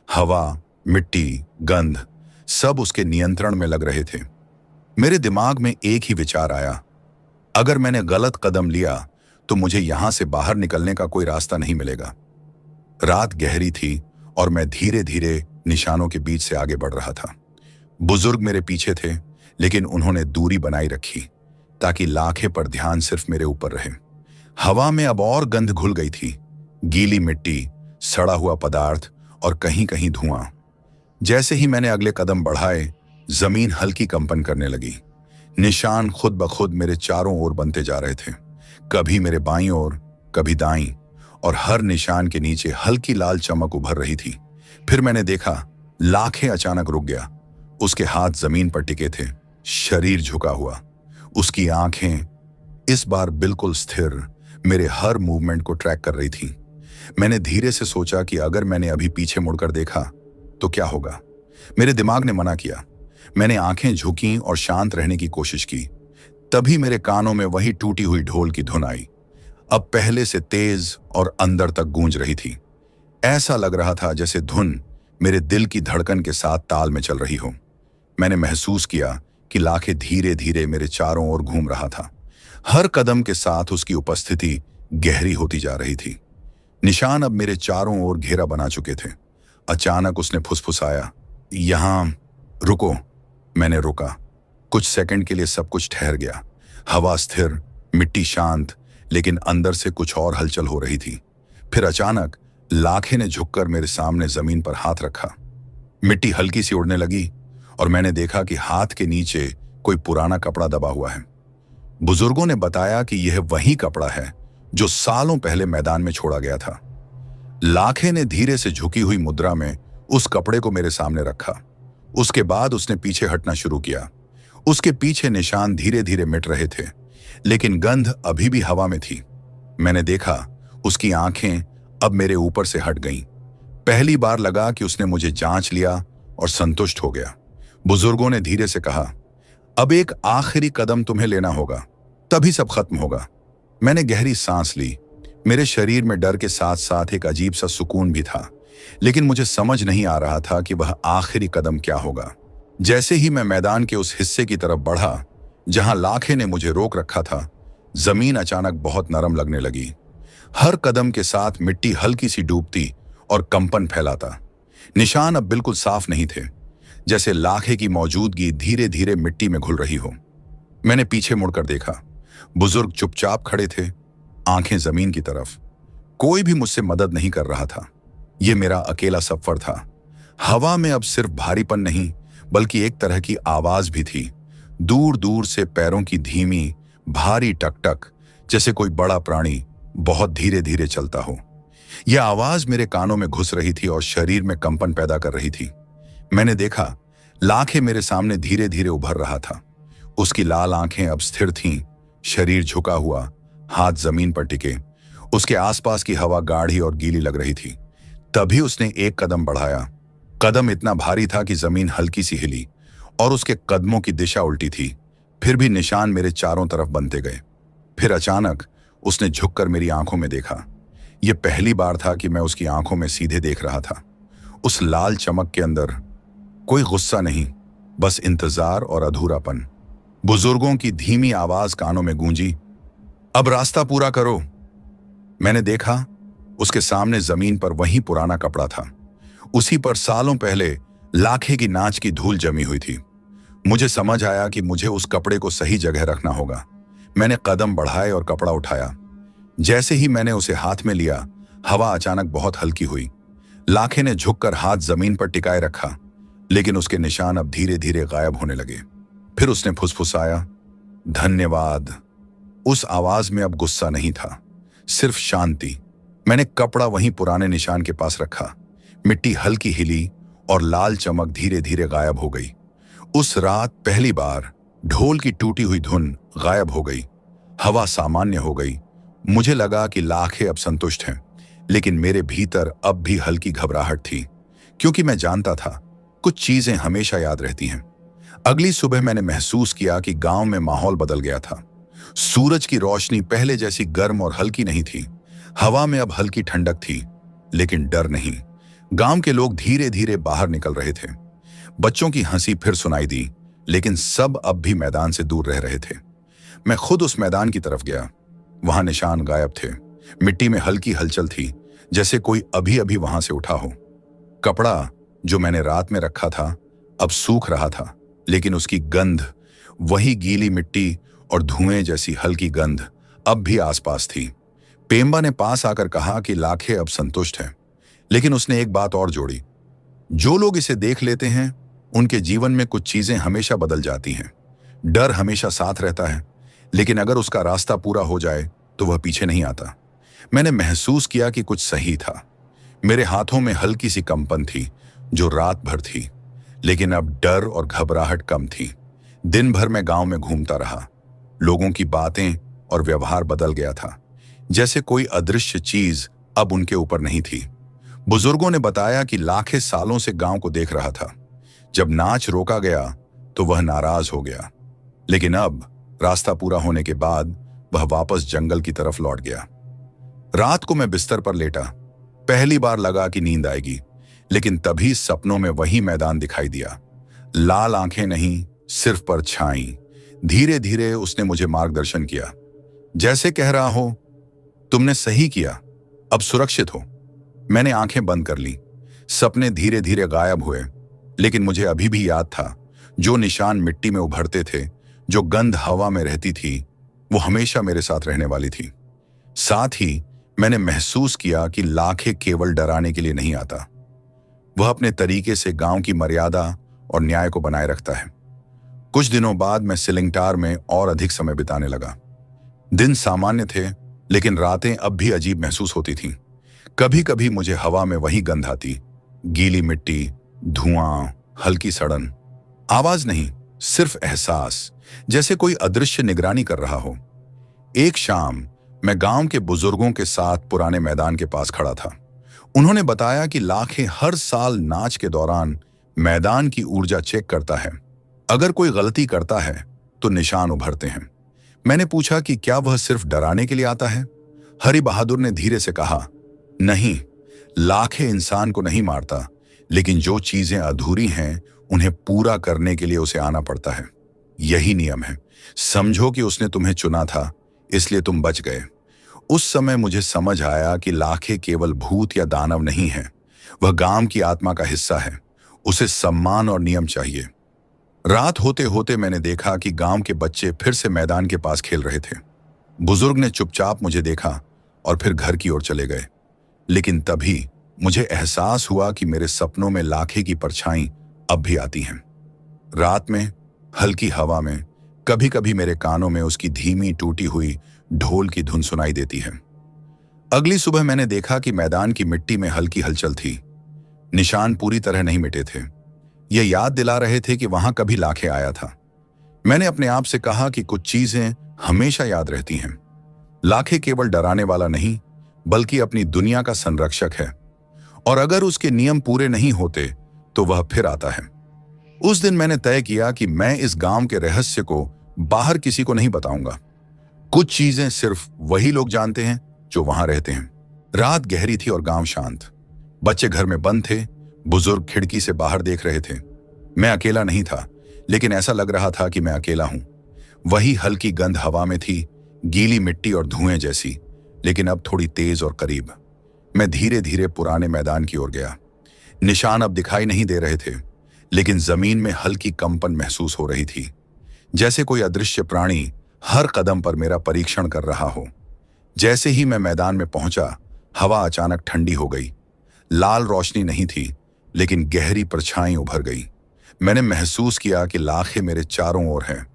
हवा, मिट्टी, गंध, सब उसके नियंत्रण में लग रहे थे। मेरे दिमाग में एक ही विचार आया, अगर मैंने गलत कदम लिया तो मुझे यहां से बाहर निकलने का कोई रास्ता नहीं मिलेगा। रात गहरी थी और मैं धीरे धीरे निशानों के बीच से आगे बढ़ रहा था। बुजुर्ग मेरे पीछे थे, लेकिन उन्होंने दूरी बनाई रखी ताकि लाखे पर ध्यान सिर्फ मेरे ऊपर रहे। हवा में अब और गंध घुल गई थी, गीली मिट्टी, सड़ा हुआ पदार्थ और कहीं कहीं धुआं। जैसे ही मैंने अगले कदम बढ़ाए, जमीन हल्की कंपन करने लगी। निशान खुद ब खुद मेरे चारों ओर बनते जा रहे थे, कभी मेरे बाईं ओर, कभी दाईं, और हर निशान के नीचे हल्की लाल चमक उभर रही थी। फिर मैंने देखा, लाखे अचानक रुक गया। उसके हाथ जमीन पर टिके थे, शरीर झुका हुआ। उसकी आंखें इस बार बिल्कुल स्थिर मेरे हर मूवमेंट को ट्रैक कर रही थी। मैंने धीरे से सोचा कि अगर मैंने अभी पीछे मुड़कर देखा तो क्या होगा। मेरे दिमाग ने मना किया। मैंने आंखें झुकी और शांत रहने की कोशिश की। तभी मेरे कानों में वही टूटी हुई ढोल की धुन आई, अब पहले से तेज और अंदर तक गूंज रही थी। ऐसा लग रहा था जैसे धुन मेरे दिल की धड़कन के साथ ताल में चल रही हो। मैंने महसूस किया कि लाखे धीरे धीरे मेरे चारों ओर घूम रहा था। हर कदम के साथ उसकी उपस्थिति गहरी होती जा रही थी। निशान अब मेरे चारों ओर घेरा बना चुके थे। अचानक उसने फुसफुसाया, "यहां रुको।" मैंने रुका। कुछ सेकंड के लिए सब कुछ ठहर गया। हवा स्थिर, मिट्टी शांत, लेकिन अंदर से कुछ और हलचल हो रही थी। फिर अचानक लाखे ने झुककर मेरे सामने जमीन पर हाथ रखा। मिट्टी हल्की सी उड़ने लगी और मैंने देखा कि हाथ के नीचे कोई पुराना कपड़ा दबा हुआ है। बुजुर्गों ने बताया कि यह वही कपड़ा है जो सालों पहले मैदान में छोड़ा गया था। लाखे ने धीरे से झुकी हुई मुद्रा में उस कपड़े को मेरे सामने रखा। उसके बाद उसने पीछे हटना शुरू किया। उसके पीछे निशान धीरे धीरे मिट रहे थे, लेकिन गंध अभी भी हवा में थी। मैंने देखा उसकी आंखें अब मेरे ऊपर से हट गईं। पहली बार लगा कि उसने मुझे जांच लिया और संतुष्ट हो गया। बुजुर्गों ने धीरे से कहा, "अब एक आखिरी कदम तुम्हें लेना होगा, तभी सब खत्म होगा।" मैंने गहरी सांस ली। मेरे शरीर में डर के साथ साथ एक अजीब सा सुकून भी था, लेकिन मुझे समझ नहीं आ रहा था कि वह आखिरी कदम क्या होगा। जैसे ही मैं मैदान के उस हिस्से की तरफ बढ़ा जहां लाखे ने मुझे रोक रखा था, जमीन अचानक बहुत नरम लगने लगी। हर कदम के साथ मिट्टी हल्की सी डूबती और कंपन फैलाता। निशान अब बिल्कुल साफ नहीं थे, जैसे लाखे की मौजूदगी धीरे धीरे मिट्टी में घुल रही हो। मैंने पीछे मुड़कर देखा। बुजुर्ग चुपचाप खड़े थे, आंखें जमीन की तरफ। कोई भी मुझसे मदद नहीं कर रहा था। यह मेरा अकेला सफर था। हवा में अब सिर्फ भारीपन नहीं, बल्कि एक तरह की आवाज भी थी, दूर दूर से पैरों की धीमी भारी टकटक, जैसे कोई बड़ा प्राणी बहुत धीरे धीरे चलता हो। यह आवाज मेरे कानों में घुस रही थी और शरीर में कंपन पैदा कर रही थी। मैंने देखा, लाखे मेरे सामने धीरे धीरे उभर रहा था। उसकी लाल आंखें अब स्थिर थीं, शरीर झुका हुआ, हाथ जमीन पर टिके। उसके आसपास की हवा गाढ़ी और गीली लग रही थी। तभी उसने एक कदम बढ़ाया। कदम इतना भारी था कि जमीन हल्की सी हिली और उसके कदमों की दिशा उल्टी थी। फिर भी निशान मेरे चारों तरफ बनते गए। फिर अचानक उसने झुककर मेरी आंखों में देखा। यह पहली बार था कि मैं उसकी आंखों में सीधे देख रहा था। उस लाल चमक के अंदर कोई गुस्सा नहीं, बस इंतजार और अधूरापन। बुजुर्गों की धीमी आवाज कानों में गूंजी, "अब रास्ता पूरा करो।" मैंने देखा, उसके सामने जमीन पर वही पुराना कपड़ा था। उसी पर सालों पहले लाखे की नाच की धूल जमी हुई थी। मुझे समझ आया कि मुझे उस कपड़े को सही जगह रखना होगा। मैंने कदम बढ़ाए और कपड़ा उठाया। जैसे ही मैंने उसे हाथ में लिया, हवा अचानक बहुत हल्की हुई। लाखे ने झुककर हाथ जमीन पर टिकाए रखा, लेकिन उसके निशान अब धीरे धीरे गायब होने लगे। फिर उसने फुसफुसाया, "धन्यवाद।" उस आवाज में अब गुस्सा नहीं था, सिर्फ शांति। मैंने कपड़ा वहीं पुराने निशान के पास रखा। मिट्टी हल्की हिली और लाल चमक धीरे धीरे गायब हो गई। उस रात पहली बार ढोल की टूटी हुई धुन गायब हो गई। हवा सामान्य हो गई। मुझे लगा कि लाखे अब संतुष्ट हैं, लेकिन मेरे भीतर अब भी हल्की घबराहट थी, क्योंकि मैं जानता था कुछ चीजें हमेशा याद रहती हैं। अगली सुबह मैंने महसूस किया कि गांव में माहौल बदल गया था। सूरज की रोशनी पहले जैसी गर्म और हल्की नहीं थी। हवा में अब हल्की ठंडक थी, लेकिन डर नहीं। गांव के लोग धीरे धीरे बाहर निकल रहे थे। बच्चों की हंसी फिर सुनाई दी, लेकिन सब अब भी मैदान से दूर रह रहे थे। मैं खुद उस मैदान की तरफ गया। वहां निशान गायब थे। मिट्टी में हल्की हलचल थी, जैसे कोई अभी अभी वहां से उठा हो। कपड़ा जो मैंने रात में रखा था अब सूख रहा था, लेकिन उसकी गंध, वही गीली मिट्टी और धुएं जैसी हल्की गंध, अब भी आसपास थी। पेम्बा ने पास आकर कहा कि लाखे अब संतुष्ट है, लेकिन उसने एक बात और जोड़ी। जो लोग इसे देख लेते हैं उनके जीवन में कुछ चीजें हमेशा बदल जाती हैं। डर हमेशा साथ रहता है, लेकिन अगर उसका रास्ता पूरा हो जाए तो वह पीछे नहीं आता। मैंने महसूस किया कि कुछ सही था। मेरे हाथों में हल्की सी कंपन थी जो रात भर थी, लेकिन अब डर और घबराहट कम थी। दिन भर मैं गांव में घूमता रहा। लोगों की बातें और व्यवहार बदल गया था, जैसे कोई अदृश्य चीज अब उनके ऊपर नहीं थी। बुजुर्गों ने बताया कि लाखे सालों से गांव को देख रहा था। जब नाच रोका गया तो वह नाराज हो गया, लेकिन अब रास्ता पूरा होने के बाद वह वापस जंगल की तरफ लौट गया। रात को मैं बिस्तर पर लेटा। पहली बार लगा कि नींद आएगी, लेकिन तभी सपनों में वही मैदान दिखाई दिया। लाल आंखें नहीं, सिर्फ परछाई। धीरे धीरे उसने मुझे मार्गदर्शन किया, जैसे कह रहा हो, तुमने सही किया, अब सुरक्षित हो। मैंने आंखें बंद कर ली। सपने धीरे धीरे गायब हुए, लेकिन मुझे अभी भी याद था जो निशान मिट्टी में उभरते थे, जो गंध हवा में रहती थी, वो हमेशा मेरे साथ रहने वाली थी। साथ ही मैंने महसूस किया कि लाखे केवल डराने के लिए नहीं आता। वह अपने तरीके से गांव की मर्यादा और न्याय को बनाए रखता है। कुछ दिनों बाद मैं सिलिंगटार में और अधिक समय बिताने लगा। दिन सामान्य थे, लेकिन रातें अब भी अजीब महसूस होती थीं। कभी कभी मुझे हवा में वही गंध आती, गीली मिट्टी, धुआं, हल्की सड़न। आवाज नहीं, सिर्फ एहसास, जैसे कोई अदृश्य निगरानी कर रहा हो। एक शाम मैं गांव के बुजुर्गों के साथ पुराने मैदान के पास खड़ा था। उन्होंने बताया कि लाखे हर साल नाच के दौरान मैदान की ऊर्जा चेक करता है। अगर कोई गलती करता है तो निशान उभरते हैं। मैंने पूछा कि क्या वह सिर्फ डराने के लिए आता है? हरि बहादुर ने धीरे से कहा, नहीं, लाखे इंसान को नहीं मारता, लेकिन जो चीजें अधूरी हैं उन्हें पूरा करने के लिए उसे आना पड़ता है। यही नियम है। समझो कि उसने तुम्हें चुना था, इसलिए तुम बच गए। उस समय मुझे समझ आया कि लाखे केवल भूत या दानव नहीं है, वह गांव की आत्मा का हिस्सा है। उसे सम्मान और नियम चाहिए। रात होते होते मैंने देखा कि गांव के बच्चे फिर से मैदान के पास खेल रहे थे। बुजुर्ग ने चुपचाप मुझे देखा और फिर घर की ओर चले गए। लेकिन तभी मुझे एहसास हुआ कि मेरे सपनों में लाखे की परछाई अब भी आती हैं। रात में, हल्की हवा में, कभी कभी मेरे कानों में उसकी धीमी टूटी हुई ढोल की धुन सुनाई देती है। अगली सुबह मैंने देखा कि मैदान की मिट्टी में हल्की हलचल थी। निशान पूरी तरह नहीं मिटे थे। ये याद दिला रहे थे कि वहां कभी लाखे आया था। मैंने अपने आप से कहा कि कुछ चीजें हमेशा याद रहती हैं। लाखे केवल डराने वाला नहीं, बल्कि अपनी दुनिया का संरक्षक है, और अगर उसके नियम पूरे नहीं होते तो वह फिर आता है। उस दिन मैंने तय किया कि मैं इस गांव के रहस्य को बाहर किसी को नहीं बताऊंगा। कुछ चीजें सिर्फ वही लोग जानते हैं जो वहां रहते हैं। रात गहरी थी और गांव शांत। बच्चे घर में बंद थे, बुजुर्ग खिड़की से बाहर देख रहे थे। मैं अकेला नहीं था, लेकिन ऐसा लग रहा था कि मैं अकेला हूं। वही हल्की गंध हवा में थी, गीली मिट्टी और धुएं जैसी, लेकिन अब थोड़ी तेज और करीब। मैं धीरे धीरे पुराने मैदान की ओर गया। निशान अब दिखाई नहीं दे रहे थे, लेकिन जमीन में हल्की कंपन महसूस हो रही थी, जैसे कोई अदृश्य प्राणी हर कदम पर मेरा परीक्षण कर रहा हो। जैसे ही मैं मैदान में पहुंचा, हवा अचानक ठंडी हो गई। लाल रोशनी नहीं थी, लेकिन गहरी परछाई उभर गई। मैंने महसूस किया कि लाखे मेरे चारों ओर हैं।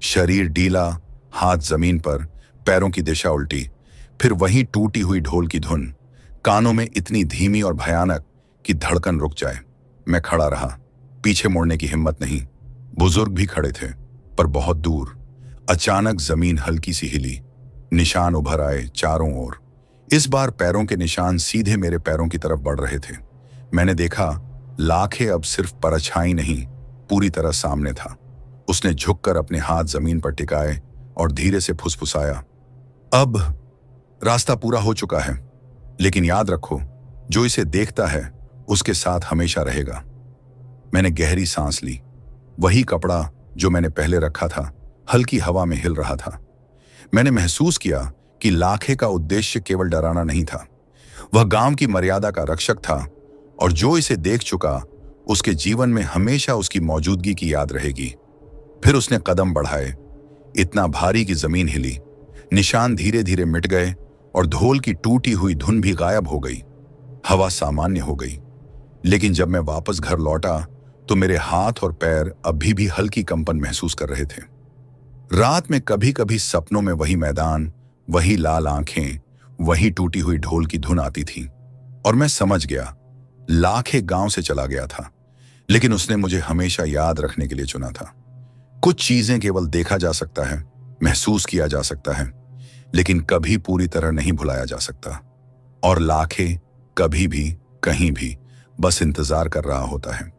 शरीर ढीला, हाथ जमीन पर, पैरों की दिशा उल्टी। फिर वही टूटी हुई ढोल की धुन, कानों में इतनी धीमी और भयानक कि धड़कन रुक जाए। मैं खड़ा रहा, पीछे मुड़ने की हिम्मत नहीं। बुजुर्ग भी खड़े थे, पर बहुत दूर। अचानक जमीन हल्की सी हिली, निशान उभर आए चारों ओर। इस बार पैरों के निशान सीधे मेरे पैरों की तरफ बढ़ रहे थे। मैंने देखा, लाखे अब सिर्फ परछाई नहीं, पूरी तरह सामने था। उसने झुककर अपने हाथ जमीन पर टिकाए और धीरे से फुसफुसाया, अब रास्ता पूरा हो चुका है, लेकिन याद रखो, जो इसे देखता है उसके साथ हमेशा रहेगा। मैंने गहरी सांस ली। वही कपड़ा जो मैंने पहले रखा था हल्की हवा में हिल रहा था। मैंने महसूस किया कि लाखे का उद्देश्य केवल डराना नहीं था, वह गांव की मर्यादा का रक्षक था, और जो इसे देख चुका उसके जीवन में हमेशा उसकी मौजूदगी की याद रहेगी। फिर उसने कदम बढ़ाए, इतना भारी कि जमीन हिली। निशान धीरे धीरे मिट गए और ढोल की टूटी हुई धुन भी गायब हो गई। हवा सामान्य हो गई। लेकिन जब मैं वापस घर लौटा तो मेरे हाथ और पैर अभी भी हल्की कंपन महसूस कर रहे थे। रात में कभी कभी सपनों में वही मैदान, वही लाल आंखें, वही टूटी हुई ढोल की धुन आती थी। और मैं समझ गया, लाखे गांव से चला गया था, लेकिन उसने मुझे हमेशा याद रखने के लिए चुना था। कुछ चीजें केवल देखा जा सकता है, महसूस किया जा सकता है, लेकिन कभी पूरी तरह नहीं भुलाया जा सकता। और लाखे कभी भी, कहीं भी बस इंतजार कर रहा होता है।